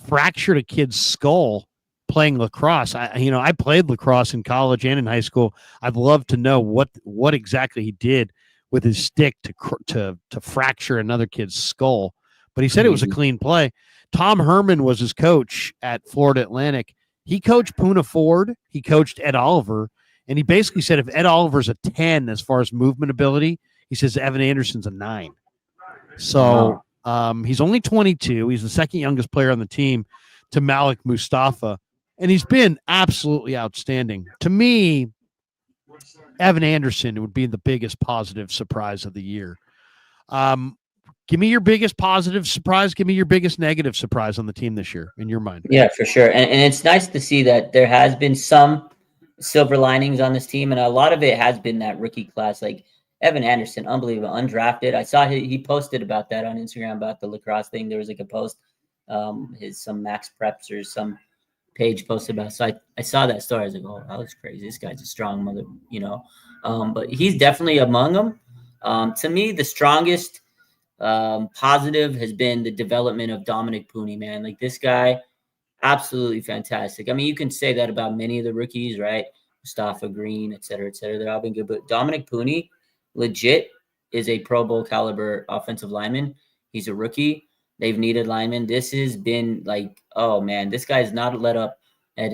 Fractured a kid's skull playing lacrosse. I played lacrosse in college and in high school. I'd love to know what exactly he did with his stick to fracture another kid's skull. But he said it was a clean play. Tom Herman was his coach at Florida Atlantic. He coached Poona Ford. He coached Ed Oliver. And he basically said if Ed Oliver's a 10 as far as movement ability, he says Evan Anderson's a 9. So he's only 22. He's the second youngest player on the team to Malik Mustafa. And he's been absolutely outstanding. To me, Evan Anderson would be the biggest positive surprise of the year. Give me your biggest positive surprise. Give me your biggest negative surprise on the team this year, in your mind. Yeah, for sure. And it's nice to see that there has been some silver linings on this team, and a lot of it has been that rookie class. Like Evan Anderson, unbelievable, undrafted. I saw he posted about that on Instagram about the lacrosse thing. There was like a post, some Max Preps or some page posted about. So I saw that story. I was like, oh, that was crazy. This guy's a strong mother, But he's definitely among them. To me, the strongest positive has been the development of Dominic Pooney, man. Like this guy, absolutely fantastic. I mean, you can say that about many of the rookies, right? Mustafa Green, et cetera, they've all been good. But Dominic Pooney, legit, is a Pro Bowl caliber offensive lineman. He's a rookie. They've needed linemen. This has been like, oh man, this guy has not let up at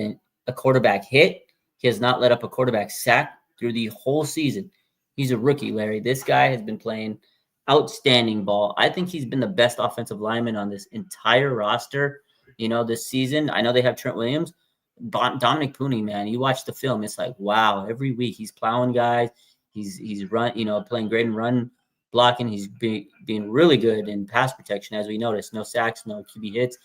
a quarterback hit. He has not let up a quarterback sack through the whole season. He's a rookie, Larry. This guy has been playing outstanding ball. I think he's been the best offensive lineman on this entire roster, this season. I know they have Trent Williams. Dominic Pooney, man, you watch the film, it's like, wow, every week he's plowing guys. He's playing great in run blocking. He's being really good in pass protection, as we noticed. No sacks, no QB hits.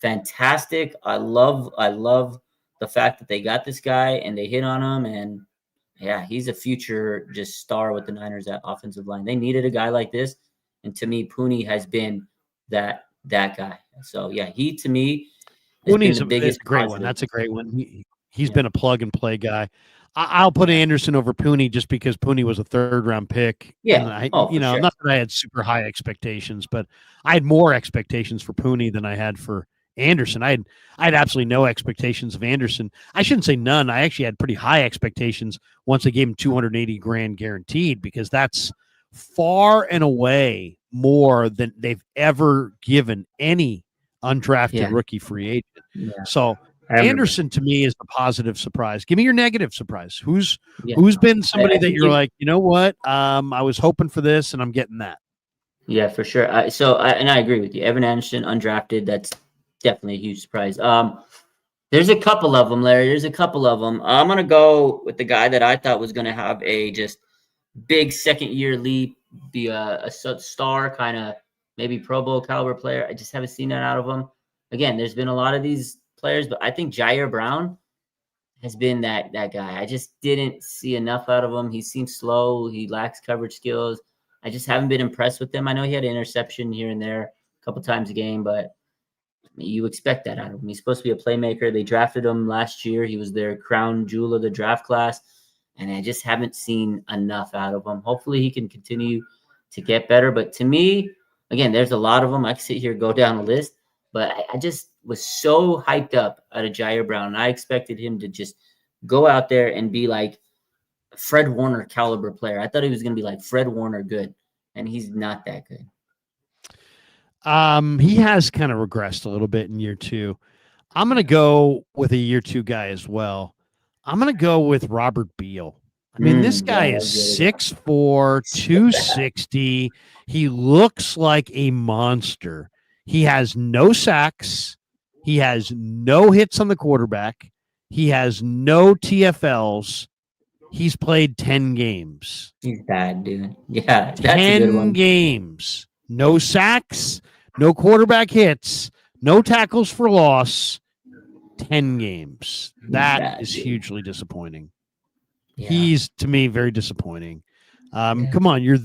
Fantastic. I love the fact that they got this guy and they hit on him. And yeah, he's a future just star with the Niners at offensive line. They needed a guy like this. And to me, Pooney has been that guy. So yeah, he to me Pooney's the biggest great positive. One. That's a great one. He's been a plug and play guy. I'll put Anderson over Pooney just because Pooney was a 3rd-round pick. Yeah. And sure. Not that I had super high expectations, but I had more expectations for Pooney than I had for Anderson. I had absolutely no expectations of Anderson. I shouldn't say none. I actually had pretty high expectations once they gave him $280,000 guaranteed, because that's far and away more than they've ever given any undrafted rookie free agent. Yeah. So Anderson to me is the positive surprise. Give me your negative surprise. Who's been somebody that you're like, you know what? I was hoping for this and I'm getting that. Yeah, for sure. I agree with you. Evan Anderson, undrafted. That's definitely a huge surprise. There's a couple of them, Larry. There's a couple of them. I'm going to go with the guy that I thought was going to have a just big second-year leap, be a star kind of maybe Pro Bowl caliber player. I just haven't seen that out of him. Again, there's been a lot of these players, but I think Jair Brown has been that guy. I just didn't see enough out of him. He seems slow. He lacks coverage skills. I just haven't been impressed with him. I know he had an interception here and there a couple times a game, but you expect that out of him. He's supposed to be a playmaker. They drafted him last year. He was their crown jewel of the draft class, and I just haven't seen enough out of him. Hopefully he can continue to get better. But to me, again, there's a lot of them. I can sit here, go down a list, but I just was so hyped up out of Jair Brown. And I expected him to just go out there and be like Fred Warner caliber player. I thought he was going to be like Fred Warner good, and he's not that good. He has kind of regressed a little bit in year 2. I'm going to go with a year 2 guy as well. I'm going to go with Robert Beal. I mean, this guy is 6'4", 260. He looks like a monster. He has no sacks. He has no hits on the quarterback. He has no TFLs. He's played 10 games. He's bad, dude. Yeah, that's 10 a good one. games. No sacks, no quarterback hits, no tackles for loss. 10 games. That is hugely disappointing. Yeah. He's, to me, very disappointing. Come on, you're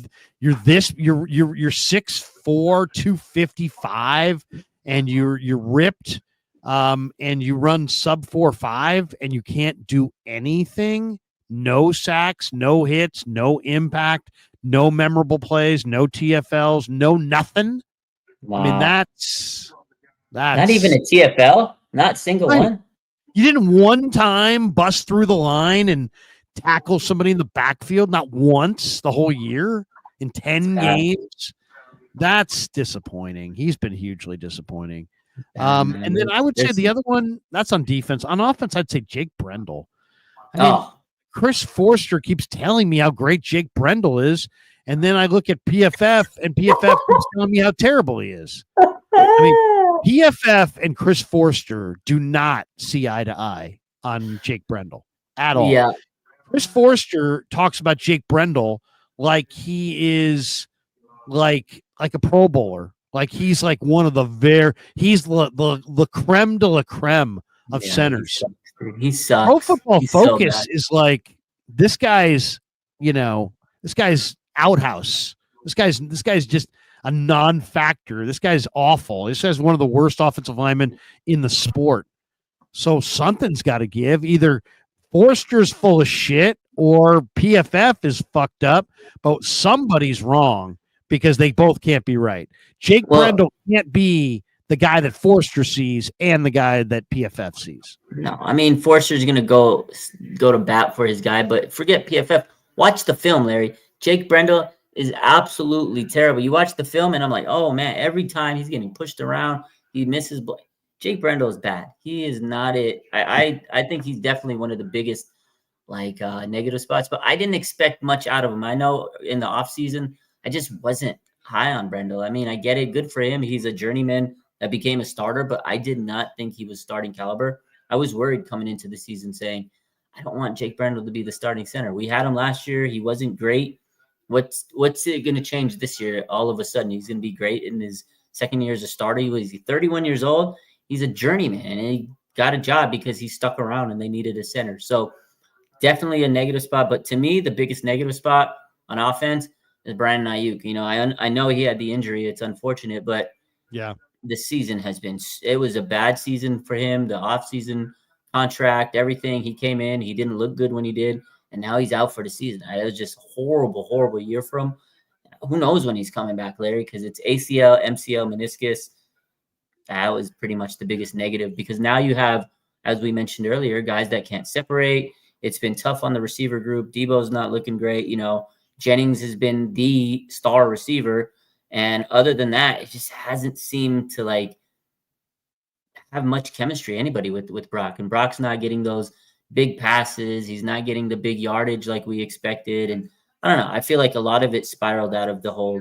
6'4", 255, and you're ripped, and you run sub 4.5, and you can't do anything. No sacks, no hits, no impact, no memorable plays, no TFLs, no nothing. Wow. I mean, that's not even a TFL, not single one. You didn't one time bust through the line and tackle somebody in the backfield, not once the whole year in 10 games. That's disappointing. He's been hugely disappointing. And then I would say the other one, that's on defense. On offense, I'd say Jake Brendel. I mean, Chris Forster keeps telling me how great Jake Brendel is, and then I look at PFF, and PFF keeps telling me how terrible he is. I mean, PFF and Chris Forster do not see eye to eye on Jake Brendel at all. Yeah. Chris Forster talks about Jake Brendel like he is like like a Pro Bowler. Like he's like one of the he's the creme de la creme of Yeah, centers. He sucks. Pro Football He's so Focus bad. is like this guy's outhouse. This guy's just a non-factor. This guy's awful. This guy's one of the worst offensive linemen in the sport. So something's got to give. Either Forster's full of shit or PFF is fucked up, but somebody's wrong because they both can't be right. Jake Brendel can't be the guy that Forster sees and the guy that PFF sees. No, I mean Forster's gonna go to bat for his guy, but forget PFF. Watch the film, Larry. Jake Brendel is absolutely terrible. You watch the film, and I'm like, oh man, every time he's getting pushed around, he misses. Jake Brendel is bad. He is not it. I think he's definitely one of the biggest negative spots, but I didn't expect much out of him. I know in the offseason, I just wasn't high on Brendel. I mean, I get it. Good for him. He's a journeyman that became a starter, but I did not think he was starting caliber. I was worried coming into the season saying, I don't want Jake Brendel to be the starting center. We had him last year. He wasn't great. What's it going to change this year? All of a sudden, he's going to be great in his second year as a starter. He's 31 years old. He's a journeyman, and he got a job because he stuck around and they needed a center. So definitely a negative spot. But to me, the biggest negative spot on offense is Brandon Ayuk. You know, I know he had the injury. It's unfortunate, but yeah, this season it was a bad season for him. The offseason contract, everything. He came in, he didn't look good when he did, and now he's out for the season. It was just horrible year for him. Who knows when he's coming back, Larry, because it's ACL, MCL, meniscus. That was pretty much the biggest negative because now you have, as we mentioned earlier, guys that can't separate. It's been tough on the receiver group. Debo's not looking great. You know, Jennings has been the star receiver. And other than that, it just hasn't seemed to have much chemistry, anybody with Brock. And Brock's not getting those big passes. He's not getting the big yardage like we expected. And I don't know. I feel like a lot of it spiraled out of the whole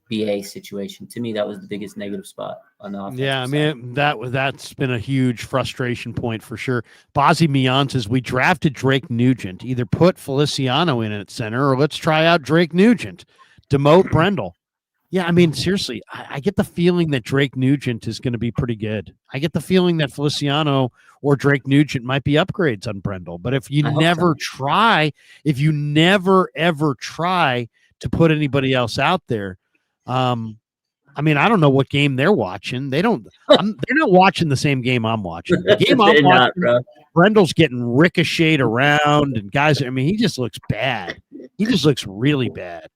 BA situation. To me, that was the biggest negative spot on the offense. Yeah, I mean, that's been a huge frustration point for sure. Bozzy Mian says, we drafted Drake Nugent. Either put Feliciano in at center or let's try out Drake Nugent. Demote Brendel. Yeah, I mean, seriously, I get the feeling that Drake Nugent is going to be pretty good. I get the feeling that Feliciano or Drake Nugent might be upgrades on Brendel. But if you never ever try to put anybody else out there, I mean, I don't know what game they're watching. They're not watching the same game I'm watching. The game I'm watching, Brendel's getting ricocheted around and guys. I mean, he just looks bad. He just looks really bad.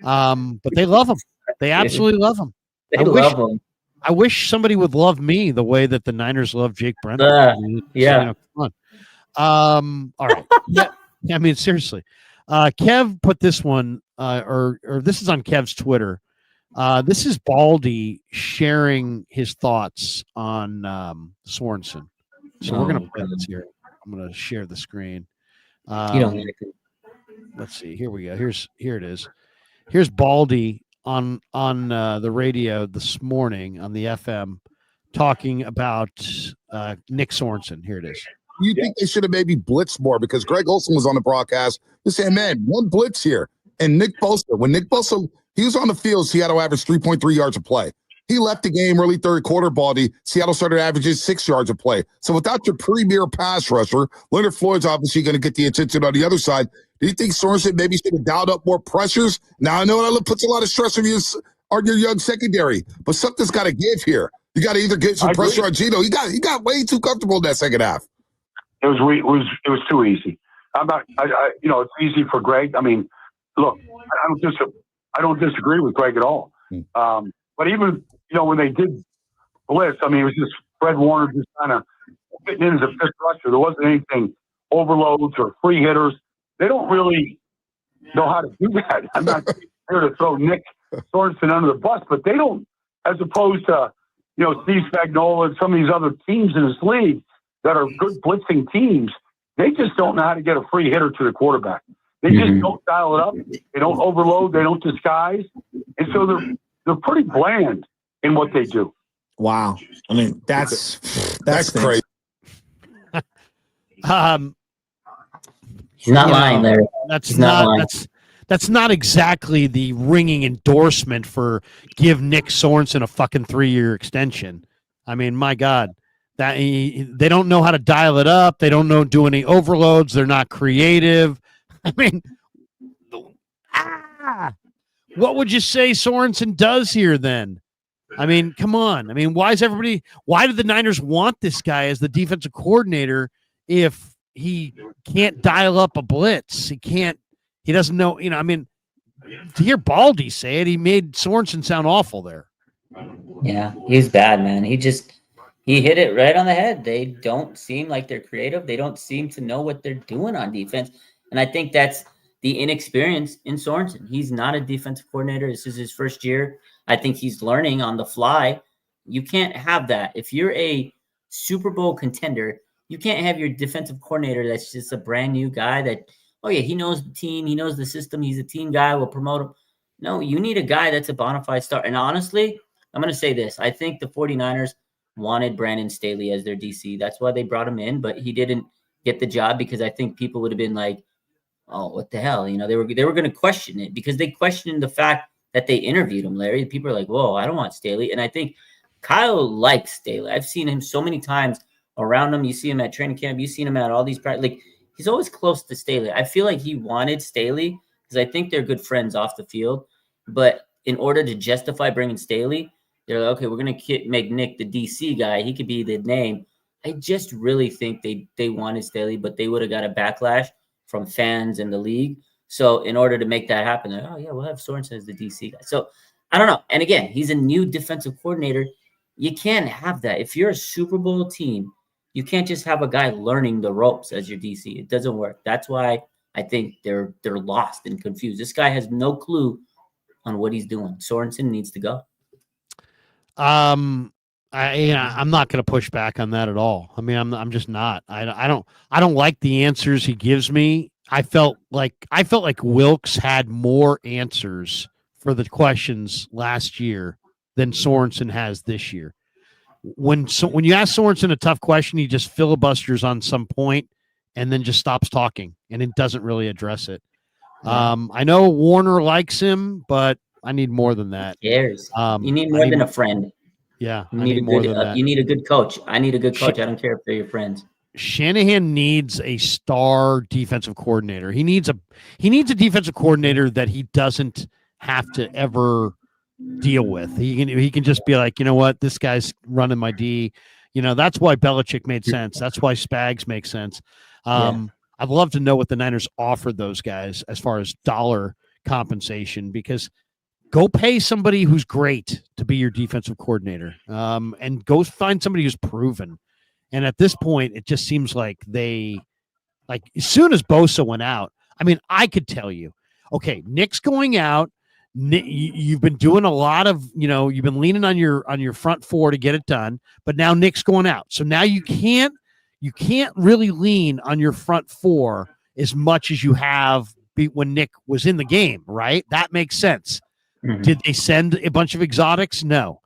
But they love him. They absolutely love him. They love him. I wish somebody would love me the way that the Niners love Jake Brendel. Yeah. Come on. All right. Yeah. I mean, seriously. Kev put this one, or this is on Kev's Twitter. This is Baldy sharing his thoughts on Sorensen. So we're going to play this here. I'm going to share the screen. Let's see. Here we go. Here it is. Here's Baldy on the radio this morning on the FM talking about Nick Sorensen. Here it is. You think they should have maybe blitzed more because Greg Olsen was on the broadcast. He said, man, one blitz here. And Nick Bosa, he was on the field, Seattle averaged 3.3 yards a play. He left the game early third quarter, Baldy. Seattle started averaging 6 yards a play. So without your premier pass rusher, Leonard Floyd's obviously going to get the attention on the other side. Do you think Sorensen maybe should have dialed up more pressures? Now, I know that puts a lot of stress on your young secondary, but something's got to give here. You got to either get some pressure on Gino. He got way too comfortable in that second half. It was too easy. It's easy for Greg. I mean, look, I don't disagree with Greg at all. But even when they did blitz, I mean, it was just Fred Warner just kind of fitting in as a fifth rusher. There wasn't anything overloads or free hitters. They don't really know how to do that. I'm not here to throw Nick Sorensen under the bus, but they don't, as opposed to, Steve Spagnuolo and some of these other teams in this league that are good blitzing teams, they just don't know how to get a free hitter to the quarterback. They just don't dial it up. They don't overload. They don't disguise. And so they're pretty bland in what they do. Wow. I mean, that's crazy. He's not lying, Larry. That's not that's not exactly the ringing endorsement for give Nick Sorensen a fucking 3-year extension. I mean, my God, they don't know how to dial it up. They don't do any overloads. They're not creative. I mean, what would you say Sorensen does here then? I mean, come on. I mean, why did the Niners want this guy as the defensive coordinator if he can't dial up a blitz? He doesn't know, I mean, to hear Baldy say it, he made Sorensen sound awful there. Yeah, he's bad, man. He hit it right on the head. They don't seem like they're creative. They don't seem to know what they're doing on defense. And I think that's the inexperience in Sorensen. He's not a defensive coordinator. This is his first year. I think he's learning on the fly. You can't have that. If you're a Super Bowl contender, you can't have your defensive coordinator that's just a brand new guy that, oh yeah, he knows the team, he knows the system, he's a team guy, we'll promote him. No, you need a guy that's a bona fide star. And honestly, I'm going to say this. I think the 49ers wanted Brandon Staley as their DC. That's why they brought him in, but he didn't get the job because I think people would have been like, oh, what the hell? They were going to question it because they questioned the fact that they interviewed him, Larry. People are like, whoa, I don't want Staley. And I think Kyle likes Staley. I've seen him so many times around him. You see him at training camp. You've seen him at all these like he's always close to Staley. I feel like he wanted Staley because I think they're good friends off the field. But in order to justify bringing Staley, they're like, okay, we're going to make Nick the DC guy. He could be the name. I just really think they wanted Staley, but they would have got a backlash from fans in the league. So in order to make that happen, they're like, oh, yeah, we'll have Sorensen as the DC guy. So I don't know. And again, he's a new defensive coordinator. You can't have that. If you're a Super Bowl team, you can't just have a guy learning the ropes as your DC. It doesn't work. That's why I think they're lost and confused. This guy has no clue on what he's doing. Sorensen needs to go. I'm not going to push back on that at all. I mean, I'm just not. I don't like the answers he gives me. I felt like Wilkes had more answers for the questions last year than Sorensen has this year. When you ask Sorensen a tough question, he just filibusters on some point and then just stops talking and it doesn't really address it. I know Warner likes him, but I need more than that. Cares. You need more than a friend. Yeah, you need a good coach. I need a good coach. I don't care if they're your friends. Shanahan needs a star defensive coordinator. He needs a defensive coordinator that he doesn't have to ever deal with. He can just be like, you know what, this guy's running my D. That's why Belichick made sense. That's why Spags makes sense. I'd love to know what the Niners offered those guys as far as dollar compensation, because go pay somebody who's great to be your defensive coordinator, and go find somebody who's proven. And at this point, it just seems like as soon as Bosa went out, I mean, I could tell you, okay, Nick's going out. You've been doing a lot of, you've been leaning on your front four to get it done, but now Nick's going out. So now you can't really lean on your front four as much as you have when Nick was in the game, right? That makes sense. Mm-hmm. Did they send a bunch of exotics? No.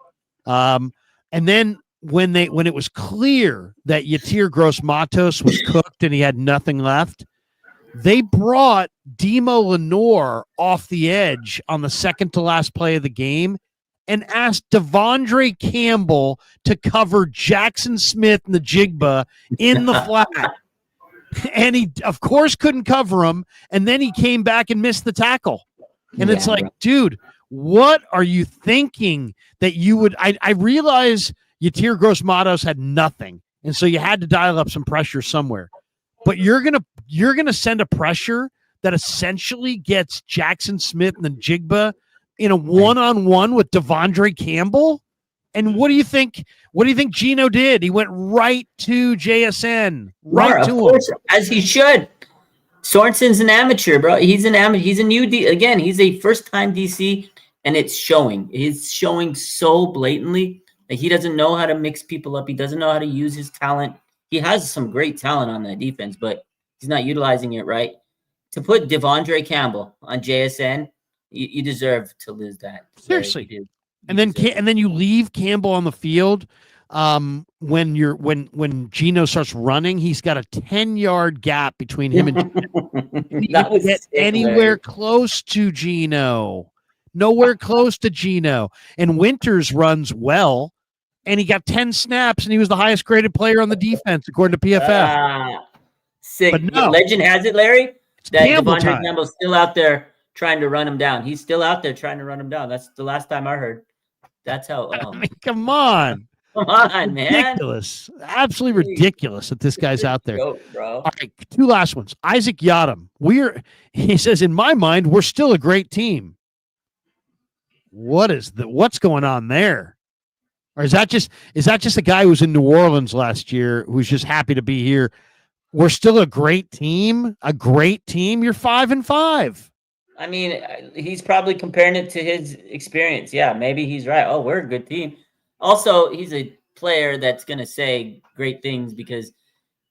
And then when it was clear that Yatir Gross-Matos was cooked and he had nothing left, they brought Demo Lenore off the edge on the second to last play of the game and asked Devondre Campbell to cover Jackson Smith and the Jigba in the flat. And he, of course, couldn't cover him. And then he came back and missed the tackle. And it's like, dude, what are you thinking that you would? I realize Yatir Gross-Matos had nothing, and so you had to dial up some pressure somewhere. But you're gonna send a pressure that essentially gets Jackson Smith and the Jigba in a one-on-one with Devondre Campbell. And what do you think? What do you think Gino did? He went right to JSN, right to him, as he should. Sorensen's an amateur, bro. He's an amateur. He's a new again. He's a first-time DC, and it's showing. It's showing so blatantly. Like, he doesn't know how to mix people up. He doesn't know how to use his talent. He has some great talent on that defense, but he's not utilizing it right. To put Devondre Campbell on JSN, you deserve to lose that. Seriously. And then you leave Campbell on the field. when Gino starts running, he's got a 10-yard gap between him and Gino. That was Get sick, anywhere Larry. close to Gino. Nowhere close to Gino. And Winters runs well, and he got 10 snaps, and he was the highest graded player on the defense according to PFF. Sick. But no. Legend has it, Larry, that Campbell Devondre time. Campbell's still out there trying to run him down. He's still out there trying to run him down. That's the last time I heard. That's how. I mean, come on. Come on, man. Ridiculous. Absolutely ridiculous that this guy's out there. Joke, bro. All right, two last ones. Isaac Yadam. He says, in my mind, we're still a great team. What's going on there? Or is that just a guy who was in New Orleans last year who's just happy to be here? We're still a great team. A great team. You're 5-5. I mean, he's probably comparing it to his experience. Yeah, maybe he's right. Oh, we're a good team. Also, he's a player that's going to say great things because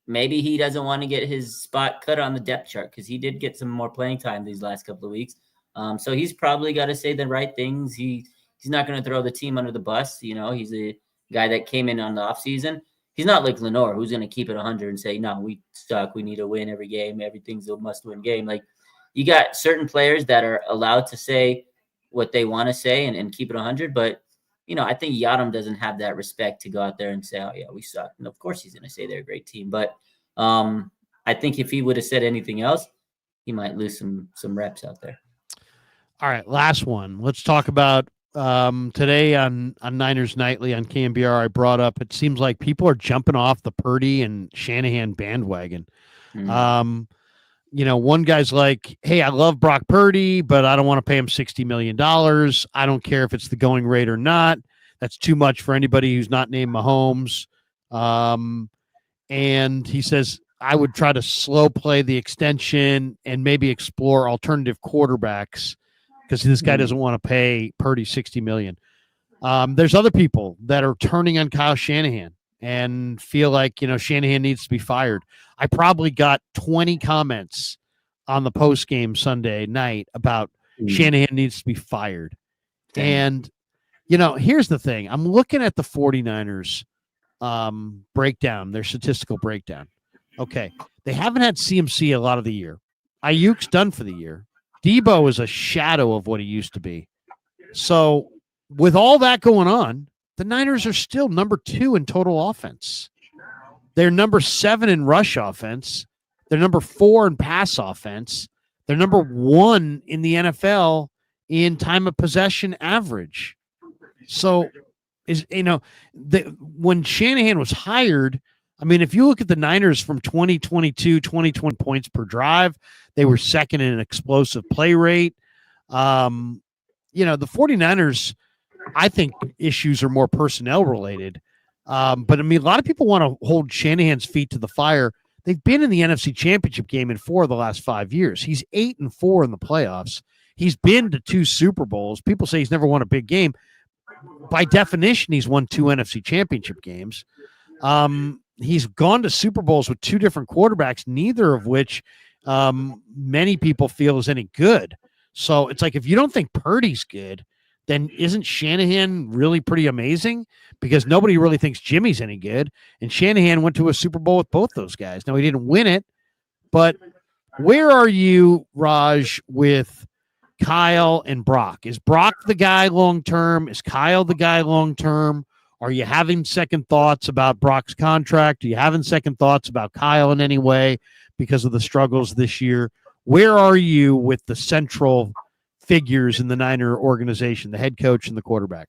maybe he doesn't want to get his spot cut on the depth chart because he did get some more playing time these last couple of weeks. So he's probably got to say the right things. He's not going to throw the team under the bus. You know, he's a guy that came in on the offseason. He's not like Lenore, who's going to keep it 100 and say, no, we suck. We need to win every game. Everything's a must-win game. Like, you got certain players that are allowed to say what they want to say and keep it 100. But, you know, I think Yadam doesn't have that respect to go out there and say, oh, yeah, we suck. And, of course, he's going to say they're a great team. But I think if he would have said anything else, he might lose some reps out there. All right, last one. Let's talk about today on Niners Nightly on KMBR. I brought up, it seems like people are jumping off the Purdy and Shanahan bandwagon. Mm-hmm. You know, one guy's like, hey, I love Brock Purdy, but I don't want to pay him $60 million. I don't care if it's the going rate or not. That's too much for anybody who's not named Mahomes. And he says, I would try to slow play the extension and maybe explore alternative quarterbacks because this guy doesn't want to pay Purdy $60 million. There's other people that are turning on Kyle Shanahan and feel like, you know, Shanahan needs to be fired. I probably got 20 comments on the post game Sunday night about Shanahan needs to be fired. Dang. And, you know, here's the thing. I'm looking at the 49ers breakdown, their statistical breakdown. Okay. They haven't had CMC a lot of the year. Ayuk's done for the year. Debo is a shadow of what he used to be. So with all that going on, the Niners are still number 2 in total offense. They're number 7 in rush offense. They're number 4 in pass offense. They're number 1 in the NFL in time of possession average. So, when Shanahan was hired, I mean, if you look at the Niners from 2022, 2020 points per drive, they were second in an explosive play rate. The 49ers, I think issues are more personnel related. But I mean, a lot of people want to hold Shanahan's feet to the fire. They've been in the NFC Championship game in 4 of the last 5 years. He's 8-4 in the playoffs. He's been to 2 Super Bowls. People say he's never won a big game. By definition, he's won 2 NFC Championship games. He's gone to Super Bowls with 2 different quarterbacks, neither of which many people feel is any good. So it's like, if you don't think Purdy's good, then isn't Shanahan really pretty amazing? Because nobody really thinks Jimmy's any good. And Shanahan went to a Super Bowl with both those guys. Now, he didn't win it, but where are you, Raj, with Kyle and Brock? Is Brock the guy long-term? Is Kyle the guy long-term? Are you having second thoughts about Brock's contract? Are you having second thoughts about Kyle in any way because of the struggles this year? Where are you with the central figures in the Niner organization, the head coach and the quarterback?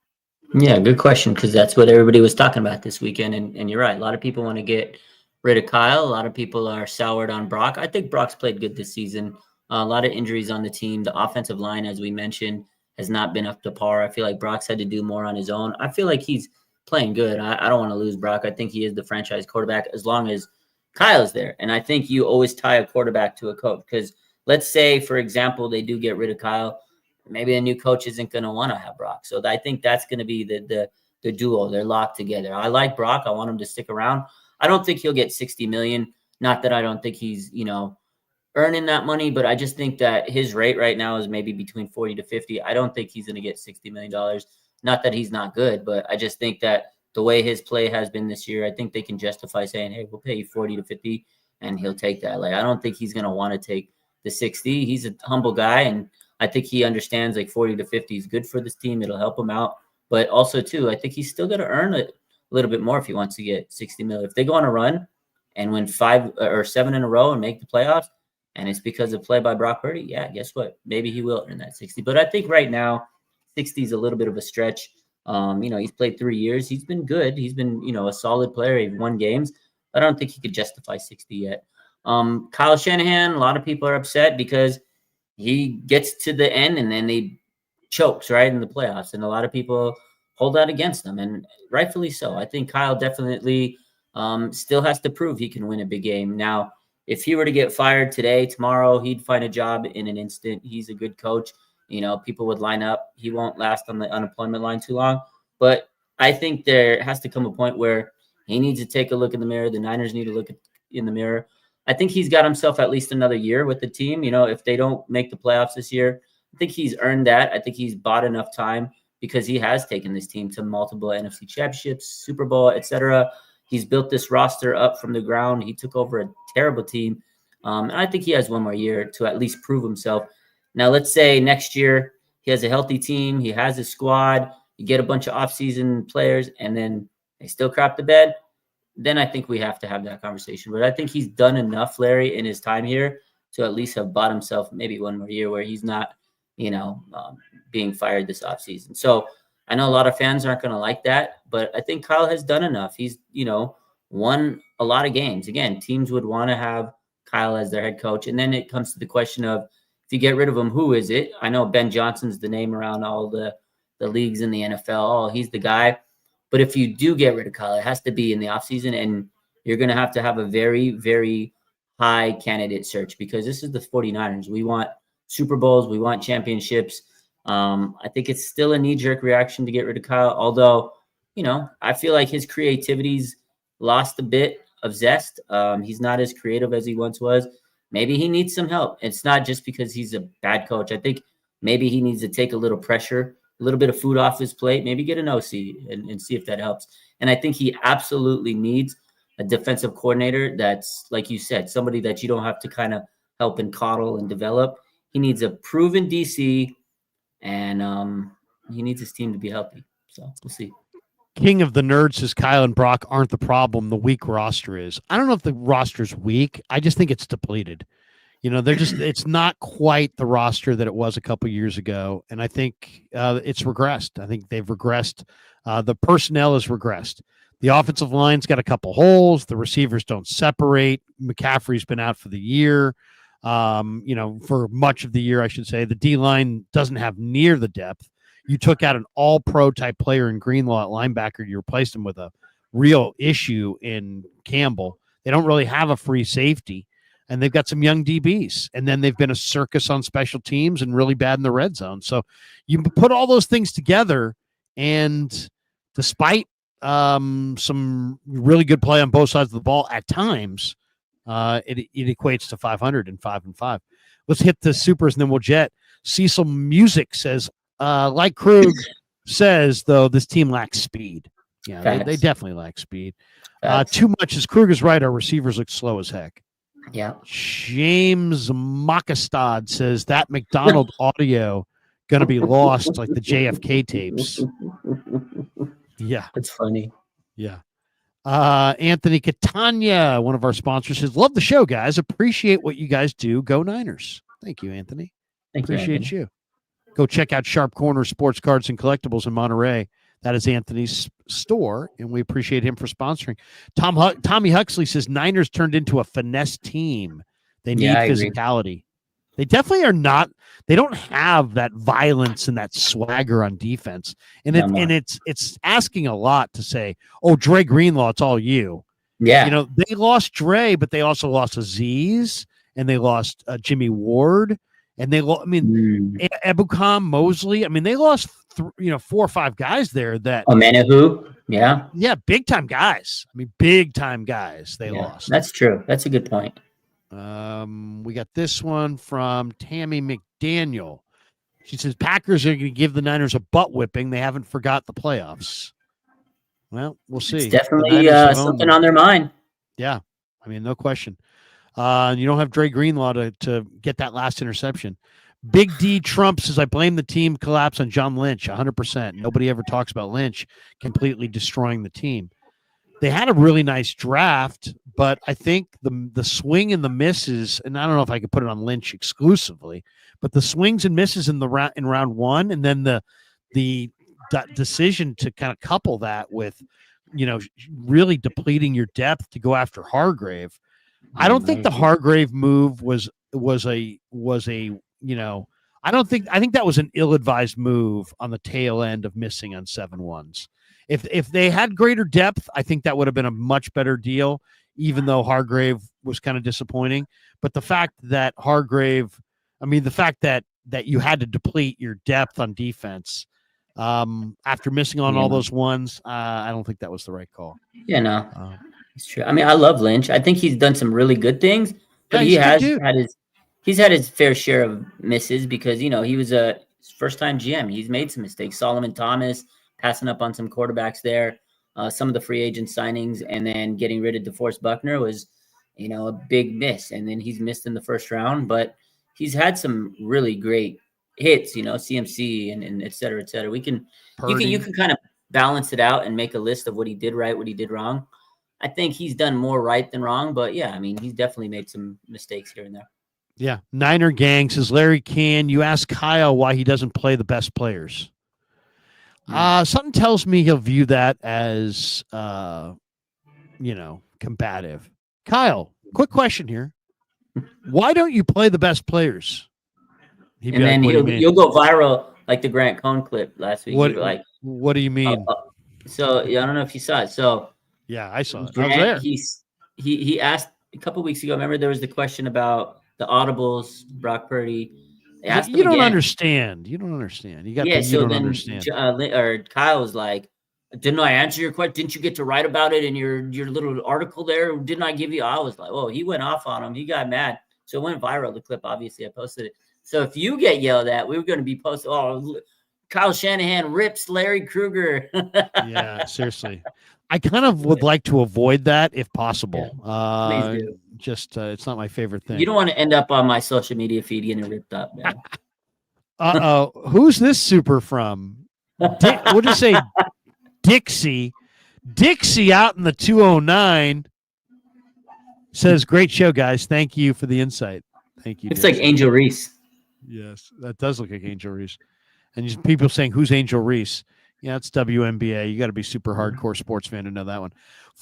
Yeah, good question, because that's what everybody was talking about this weekend. And you're right. A lot of people want to get rid of Kyle. A lot of people are soured on Brock. I think Brock's played good this season. A lot of injuries on the team. The offensive line, as we mentioned, has not been up to par. I feel like Brock's had to do more on his own. I feel like he's playing good. I don't want to lose Brock. I think he is the franchise quarterback as long as Kyle's there. And I think you always tie a quarterback to a coach, because let's say, for example, they do get rid of Kyle. Maybe a new coach isn't going to want to have Brock. So I think that's going to be the duo. They're locked together. I like Brock. I want him to stick around. I don't think he'll get $60 million. Not that I don't think he's, earning that money, but I just think that his rate right now is maybe between 40 to 50. I don't think he's going to get $60 million. Not that he's not good, but I just think that the way his play has been this year, I think they can justify saying, hey, we'll pay you 40 to 50, and he'll take that. Like, I don't think he's going to want to take the 60. He's a humble guy, and I think he understands like 40 to 50 is good for this team. It'll help him out. But also, too, I think he's still going to earn a little bit more if he wants to get 60 million. If they go on a run and win 5 or 7 in a row and make the playoffs, and it's because of play by Brock Purdy, yeah, guess what? Maybe he will earn that 60. But I think right now, 60 is a little bit of a stretch. He's played 3 years. He's been good. He's been, a solid player. He's won games. I don't think he could justify 60 yet. Kyle Shanahan, a lot of people are upset because he gets to the end and then he chokes right in the playoffs. And a lot of people hold out against him, and rightfully so. I think Kyle definitely still has to prove he can win a big game. Now, if he were to get fired today, tomorrow, he'd find a job in an instant. He's a good coach. People would line up. He won't last on the unemployment line too long. But I think there has to come a point where he needs to take a look in the mirror. The Niners need to look in the mirror. I think he's got himself at least another year with the team. If they don't make the playoffs this year, I think he's earned that. I think he's bought enough time because he has taken this team to multiple NFC championships, Super Bowl, etc. He's built this roster up from the ground. He took over a terrible team. And I think he has one more year to at least prove himself. Now, let's say next year he has a healthy team. He has a squad. You get a bunch of offseason players, and then they still crap the bed. Then I think we have to have that conversation. But I think he's done enough, Larry, in his time here to at least have bought himself maybe one more year where he's not, being fired this offseason. So I know a lot of fans aren't going to like that, but I think Kyle has done enough. He's, won a lot of games. Again, teams would want to have Kyle as their head coach. And then it comes to the question of, if you get rid of him, who is it? I know Ben Johnson's the name around all the leagues in the NFL. Oh, he's the guy. But if you do get rid of Kyle, it has to be in the offseason, and you're going to have a very, very high candidate search because this is the 49ers. We want Super Bowls. We want championships. I think it's still a knee-jerk reaction to get rid of Kyle, although, I feel like his creativity's lost a bit of zest. He's not as creative as he once was. Maybe he needs some help. It's not just because he's a bad coach. I think maybe he needs to take a little pressure, a little bit of food off his plate, maybe get an OC and see if that helps. And I think he absolutely needs a defensive coordinator that's, like you said, somebody that you don't have to kind of help and coddle and develop. He needs a proven DC, and he needs his team to be healthy. So we'll see. King of the Nerds says Kyle and Brock aren't the problem. The weak roster is. I don't know if the roster's weak. I just think it's depleted. It's not quite the roster that it was a couple years ago. And I think it's regressed. I think they've regressed. The personnel has regressed. The offensive line's got a couple holes. The receivers don't separate. McCaffrey's been out for the year. For much of the year, I should say. The D-line doesn't have near the depth. You took out an all-pro type player in Greenlaw at linebacker. You replaced him with a real issue in Campbell. They don't really have a free safety, and they've got some young DBs. And then they've been a circus on special teams and really bad in the red zone. So you put all those things together, and despite some really good play on both sides of the ball at times, it equates to 500 and 5-5. Let's hit the supers, and then we'll jet. Cecil Music says, like Krug says, though, this team lacks speed. Yeah, they definitely lack speed. Too much, as Krug is right, our receivers look slow as heck. Yeah. James Makastad says that McDonald audio going to be lost like the JFK tapes. Yeah. That's funny. Yeah. Anthony Catania, one of our sponsors, says, love the show, guys. Appreciate what you guys do. Go Niners. Thank you, Anthony. Appreciate you. Go check out Sharp Corner Sports Cards and Collectibles in Monterey. That is Anthony's store, and we appreciate him for sponsoring. Tommy Huxley says Niners turned into a finesse team. They need physicality. They definitely are not. They don't have that violence and that swagger on defense, and it's asking a lot to say, "Oh, Dre Greenlaw, it's all you." Yeah, they lost Dre, but they also lost Aziz, and they lost Jimmy Ward. And they, Ebukam, Mosley. I mean, they lost, 4 or 5 guys there. That Menahu, yeah, big time guys. I mean, big time guys. They lost. That's true. That's a good point. We got this one from Tammy McDaniel. She says Packers are going to give the Niners a butt whipping. They haven't forgot the playoffs. Well, we'll see. It's The definitely Niners have owned something them. on their mind. Yeah, I mean, no question. You don't have Dre Greenlaw to get that last interception. Big D Trump says, I blame the team collapse on John Lynch 100%. Nobody ever talks about Lynch completely destroying the team. They had a really nice draft, but I think the swing and the misses, and I don't know if I could put it on Lynch exclusively, but the swings and misses in round one, and then the decision to kind of couple that with, really depleting your depth to go after Hargrave. I don't think the Hargrave move was a I think that was an ill-advised move on the tail end of missing on 7-1s. If they had greater depth, I think that would have been a much better deal, even though Hargrave was kind of disappointing. But the fact that that you had to deplete your depth on defense after missing on all those ones, I don't think that was the right call. Yeah, no, it's true. I mean, I love Lynch. I think he's done some really good things, but he's had his fair share of misses because he was a first-time GM. He's made some mistakes. Solomon Thomas passing up on some quarterbacks there. Some of the free agent signings, and then getting rid of DeForest Buckner was, a big miss. And then he's missed in the first round, but he's had some really great hits, CMC and et cetera, et cetera. You can kind of balance it out and make a list of what he did right, what he did wrong. I think he's done more right than wrong, but yeah, I mean, he's definitely made some mistakes here and there. Yeah. Niner Gang says, Larry, can you ask Kyle why he doesn't play the best players? Something tells me he'll view that as, combative. Kyle, quick question here. Why don't you play the best players? And then you'll go viral like the Grant Cohn clip last week. What do you mean? So I don't know if you saw it. So yeah, I saw it. Grant, I was there. He asked a couple weeks ago. Remember, there was the question about the audibles, Brock Purdy. You don't understand. You don't understand. You got understand. Kyle was like, "Didn't I answer your question? Didn't you get to write about it in your little article there? Didn't I give you?" I was like, "Oh, he went off on him. He got mad." So it went viral. The clip, obviously, I posted it. So if you get yelled at, we were going to be posted. Oh, Kyle Shanahan rips Larry Krueger. Yeah, seriously. I kind of would like to avoid that if possible. Please do. Just it's not my favorite thing. You don't want to end up on my social media feed getting ripped up, man. Who's this super from? What'd you say? Dixie out in the 209 says, "Great show, guys. Thank you for the insight." Thank you. It's like Angel Reese. Yes, that does look like Angel Reese. And just people saying, "Who's Angel Reese?" Yeah, it's WNBA. You got to be super hardcore sports fan to know that one.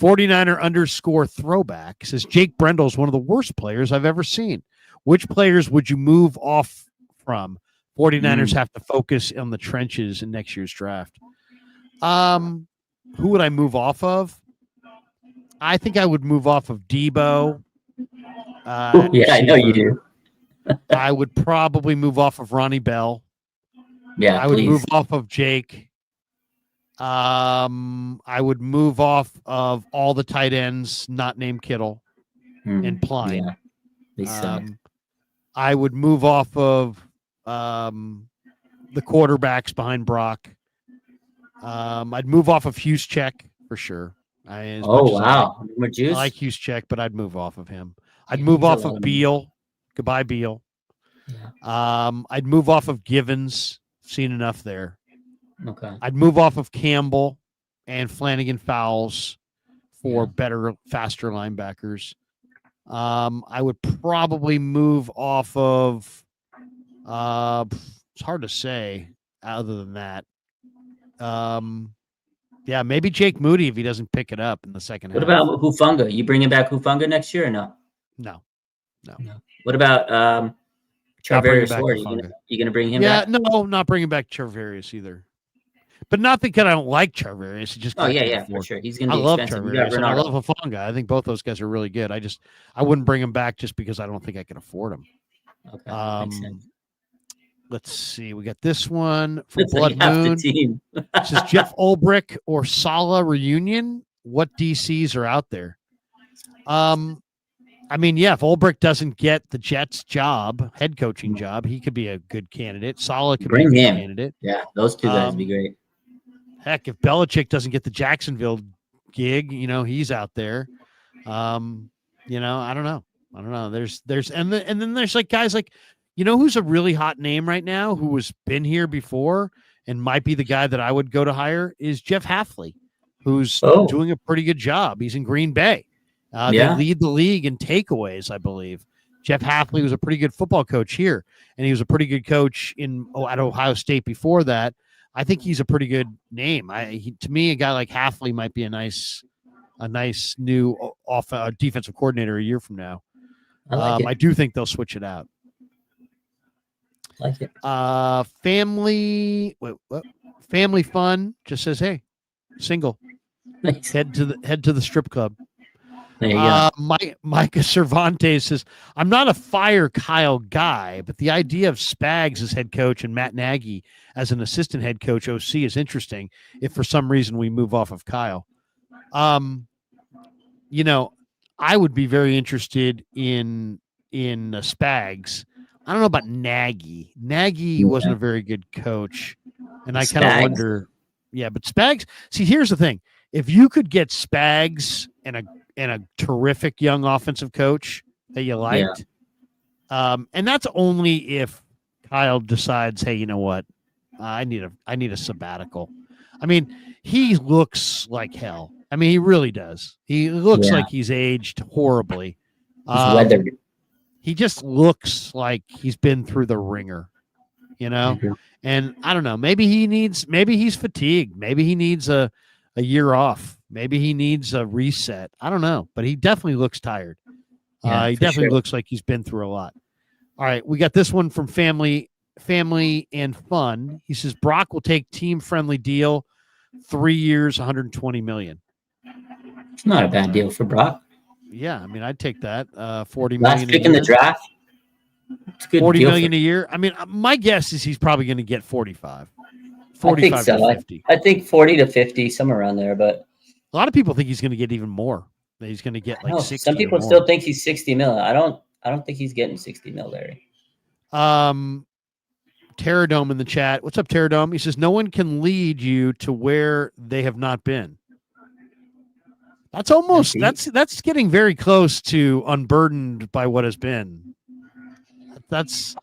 49er_throwback says, Jake Brendel is one of the worst players I've ever seen. Which players would you move off from? 49ers have to focus on the trenches in next year's draft. Who would I move off of? I think I would move off of Debo. Yeah, I know you do. I would probably move off of Ronnie Bell. Yeah, I would move off of Jake. I would move off of all the tight ends not named Kittle and Pline. Yeah, they suck. I would move off of the quarterbacks behind Brock. I'd move off of Juszczyk for sure. I like Juszczyk, but I'd move off of him. I'd move off of Beal. Goodbye, Beal. Yeah. I'd move off of Givens. Seen enough there. Okay. I'd move off of Campbell and Flanagan Fowles for better, faster linebackers. I would probably move off of it's hard to say other than that. Maybe Jake Moody if he doesn't pick it up in the second half. What about Hufanga? You bringing back Hufanga next year or no? No. What about Charvarius Ward? You going to bring him back? No, not bringing back Charvarius either. But not because I don't like Charvarius. Just for sure. He's going to be expensive. Charvarius and I love Hufanga. I think both those guys are really good. I wouldn't bring him back just because I don't think I can afford him. Okay, makes sense. Let's see. We got this one from Blood Moon. This is Jeff Ulbrich or Saleh reunion. What DCs are out there? If Ulbrich doesn't get the Jets job, head coaching job, he could be a good candidate. Saleh could be a good candidate. Yeah, those two guys would be great. Heck, if Belichick doesn't get the Jacksonville gig, he's out there. I don't know. There's and then there's like guys like, who's a really hot name right now who has been here before and might be the guy that I would go to hire is Jeff Hafley, who's doing a pretty good job. He's in Green Bay. They lead the league in takeaways, I believe. Jeff Hafley was a pretty good football coach here, and he was a pretty good coach at Ohio State before that. I think he's a pretty good name. To me, a guy like Hafley might be a nice new defensive coordinator a year from now. I do think they'll switch it out. Like it. Family fun just says, hey, single. Nice. Head to the strip club. There you go. Micah Cervantes says, I'm not a fire Kyle guy, but the idea of Spags as head coach and Matt Nagy as an assistant head coach OC is interesting if for some reason we move off of Kyle. I would be very interested in Spags. I don't know about Nagy. Nagy wasn't a very good coach, and I kind of wonder. Yeah, but Spags. See, here's the thing: if you could get Spags and a terrific young offensive coach that you liked, and that's only if Kyle decides, hey, you know what, I need a sabbatical. I mean, he looks like hell. I mean, he really does. He looks like he's aged horribly. He's weathered. He just looks like he's been through the ringer, Mm-hmm. And I don't know. Maybe he's fatigued. Maybe he needs a year off. Maybe he needs a reset. I don't know, but he definitely looks tired. He definitely looks like he's been through a lot. All right. We got this one from Family and Fun. He says, Brock will take team-friendly deal, 3 years, $120 million. It's not a bad deal for Brock. Yeah, I mean, I'd take that. $40 Last million. pick in the draft. It's a good $40 deal million a year. I mean, my guess is he's probably going to get 45. 45 I think so. to 50. I think 40 to 50, somewhere around there. But a lot of people think he's going to get even more. That he's going to get like 60. Some people still think he's 60 mil. I don't think he's getting 60 mil, Larry. Terradome in the chat. What's up, Terradome? He says, no one can lead you to where they have not been. That's almost that's getting very close to unburdened by what has been. That's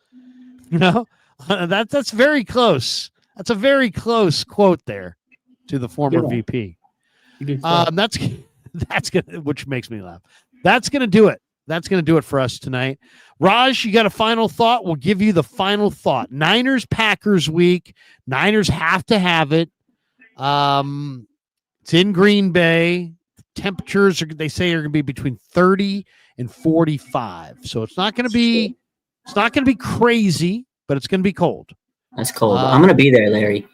that's very close. That's a very close quote there to the former VP. That's gonna, which makes me laugh. That's gonna do it. That's gonna do it for us tonight. Raj, you got a final thought? We'll give you the final thought. Niners Packers week. Niners have to have it. It's in Green Bay. Temperatures they say are going to be between 30 and 45. So it's not going to be crazy, but it's going to be cold. That's cold. I'm going to be there, Larry.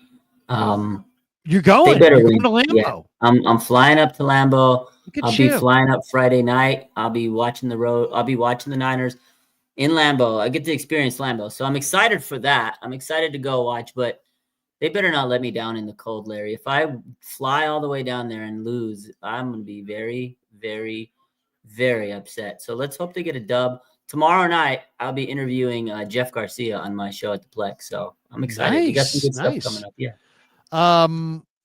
You're going. They better You're win. going to Lambeau. Yeah. I'm flying up to Lambeau. I'll be you. flying up Friday night. I'll be watching the Niners in Lambeau. I get to experience Lambeau. So I'm excited for that. I'm excited to go watch, but they better not let me down in the cold, Larry. If I fly all the way down there and lose, I'm going to be very, very, very upset. So let's hope they get a dub. Tomorrow night, I'll be interviewing Jeff Garcia on my show at the Plex. So I'm excited. You got some good stuff coming up. Yeah.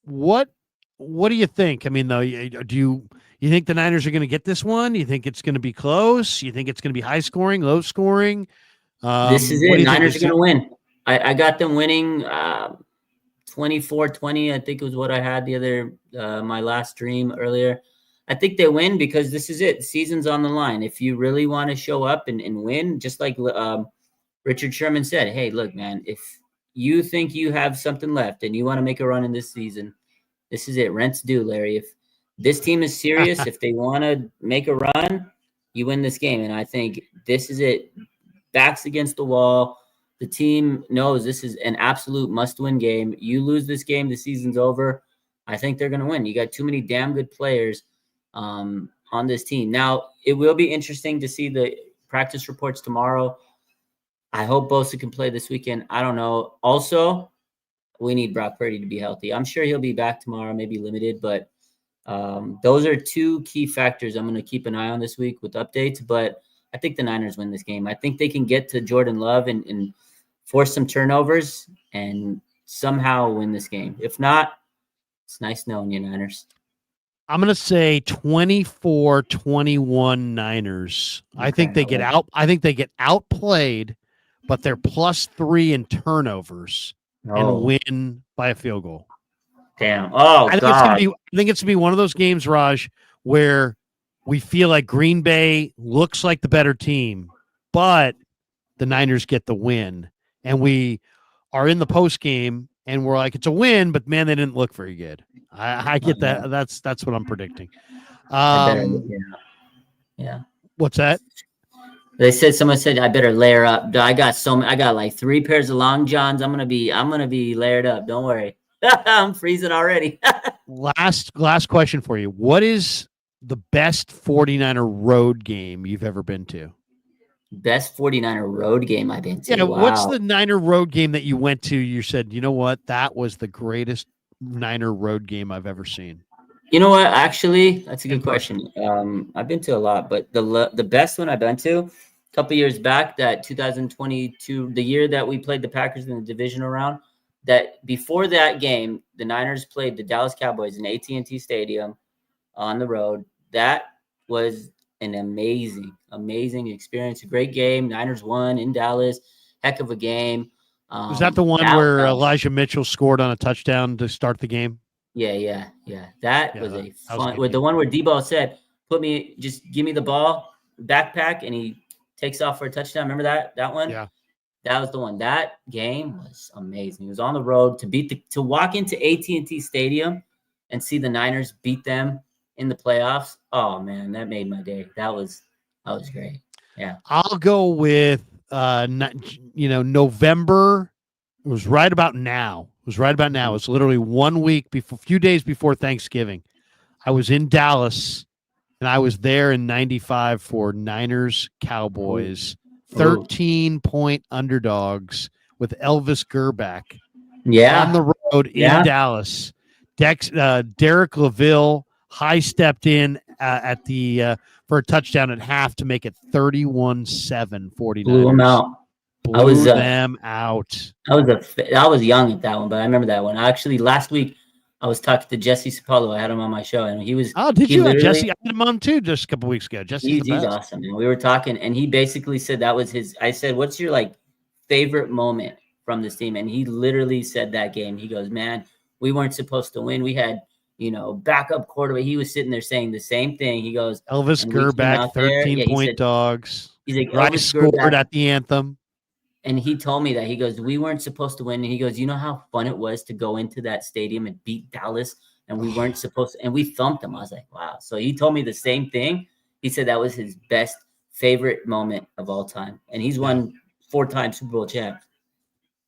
What do you think? I mean, though, do you think the Niners are going to get this one? You think it's going to be close? You think it's going to be high scoring, low scoring? This is it. Niners are going to win. I got them winning 24-20. I think it was what I had my last stream earlier. I think they win because this is it. The season's on the line. If you really want to show up and win, just like Richard Sherman said, hey, look, man, if you think you have something left and you want to make a run in this season, this is it. Rent's due, Larry. If this team is serious, if they want to make a run, you win this game. And I think this is it. Backs against the wall. The team knows this is an absolute must-win game. You lose this game, the season's over. I think they're going to win. You got too many damn good players on this team. Now, it will be interesting to see the practice reports tomorrow. I hope Bosa can play this weekend. I don't know. Also, we need Brock Purdy to be healthy. I'm sure he'll be back tomorrow, maybe limited, but those are two key factors I'm going to keep an eye on this week with updates. But I think the Niners win this game. I think they can get to Jordan Love and force some turnovers and somehow win this game. If not, It's nice knowing you, Niners. I'm going to say 24-21 Niners. I think they get outplayed, but they're +3 in turnovers and win by a field goal. Damn. Oh, I think God. it's going to be one of those games, Raj, where we feel like Green Bay looks like the better team, but the Niners get the win. And we are in the post game and we're like, it's a win, but man, they didn't look very good. I get that. That's what I'm predicting. Yeah. What's that? Someone said I better layer up. I got like 3 pairs of long johns. I'm gonna be layered up. Don't worry. I'm freezing already. Last question for you. What is the best 49er road game you've ever been to? Best 49er road game I've been to. Yeah, wow. What's the Niner road game that you went to? You said, you know what? That was the greatest Niner road game I've ever seen. You know what? Actually, that's a good question. I've been to a lot, but the best one I've been to a couple years back, that 2022, the year that we played the Packers in the divisional round, that before that game, the Niners played the Dallas Cowboys in AT&T Stadium on the road. That was an amazing experience. A great game. Niners won in Dallas. Heck of a game. Was that the one where Elijah Mitchell scored on a touchdown to start the game? Yeah. That was a fun. With the one where Debo said, just give me the ball, backpack, and he takes off for a touchdown. Remember that one? Yeah. That was the one. That game was amazing. It was on the road to walk into AT&T Stadium and see the Niners beat them in the playoffs. Oh man, that made my day. That was great. Yeah. I'll go with November. It was right about now. It was literally 1 week before, a few days before Thanksgiving. I was in Dallas and I was there in 95 for Niners Cowboys, 13-point underdogs with Elvis Gerback. Yeah. On the road in Dallas. Derek LaVille high stepped in at the for a touchdown at half to make it 31-7 49ers. Blew them out. Blew them out. I was young at that one, but I remember that one. Actually, last week I was talking to Jesse Sapolo. I had him on my show, and he was. Oh, did you? Jesse, I had him on too just a couple weeks ago. Jesse's he's awesome. And we were talking, and he basically said that was his. I said, "What's your favorite moment from this team?" And he literally said that game. He goes, "Man, we weren't supposed to win. We had." Backup quarterback. He was sitting there saying the same thing. He goes, Elvis Gerback, 13-point dogs. He's like, Rice scored at the anthem. And he told me that. He goes, we weren't supposed to win. And he goes, you know how fun it was to go into that stadium and beat Dallas? And we weren't supposed to, and we thumped them. I was like, wow. So he told me the same thing. He said that was his favorite moment of all time. And he's won 4-time Super Bowl champ.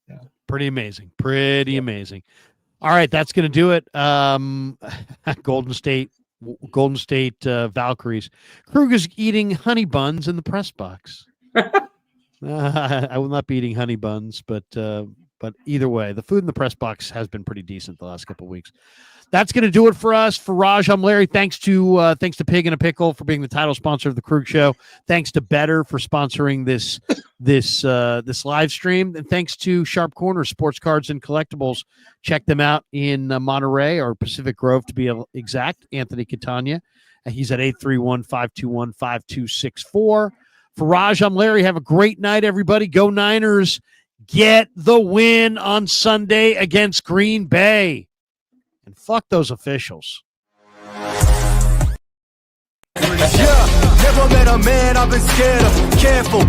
Yeah. Pretty amazing. Amazing. All right, that's going to do it. Golden State Valkyries. Krug is eating honey buns in the press box. I will not be eating honey buns, but either way, the food in the press box has been pretty decent the last couple of weeks. That's going to do it for us. For Raj, I'm Larry. Thanks to Pig in a Pickle for being the title sponsor of the Krug Show. Thanks to Better for sponsoring this live stream, and thanks to Sharp Corner Sports Cards and Collectibles. Check them out in Monterey or Pacific Grove to be exact. Anthony Catania. He's at 831-521-5264. For Raj, I'm Larry. Have a great night, everybody. Go Niners. Get the win on Sunday against Green Bay. And fuck those officials. Never met a man I've been scared of. Careful,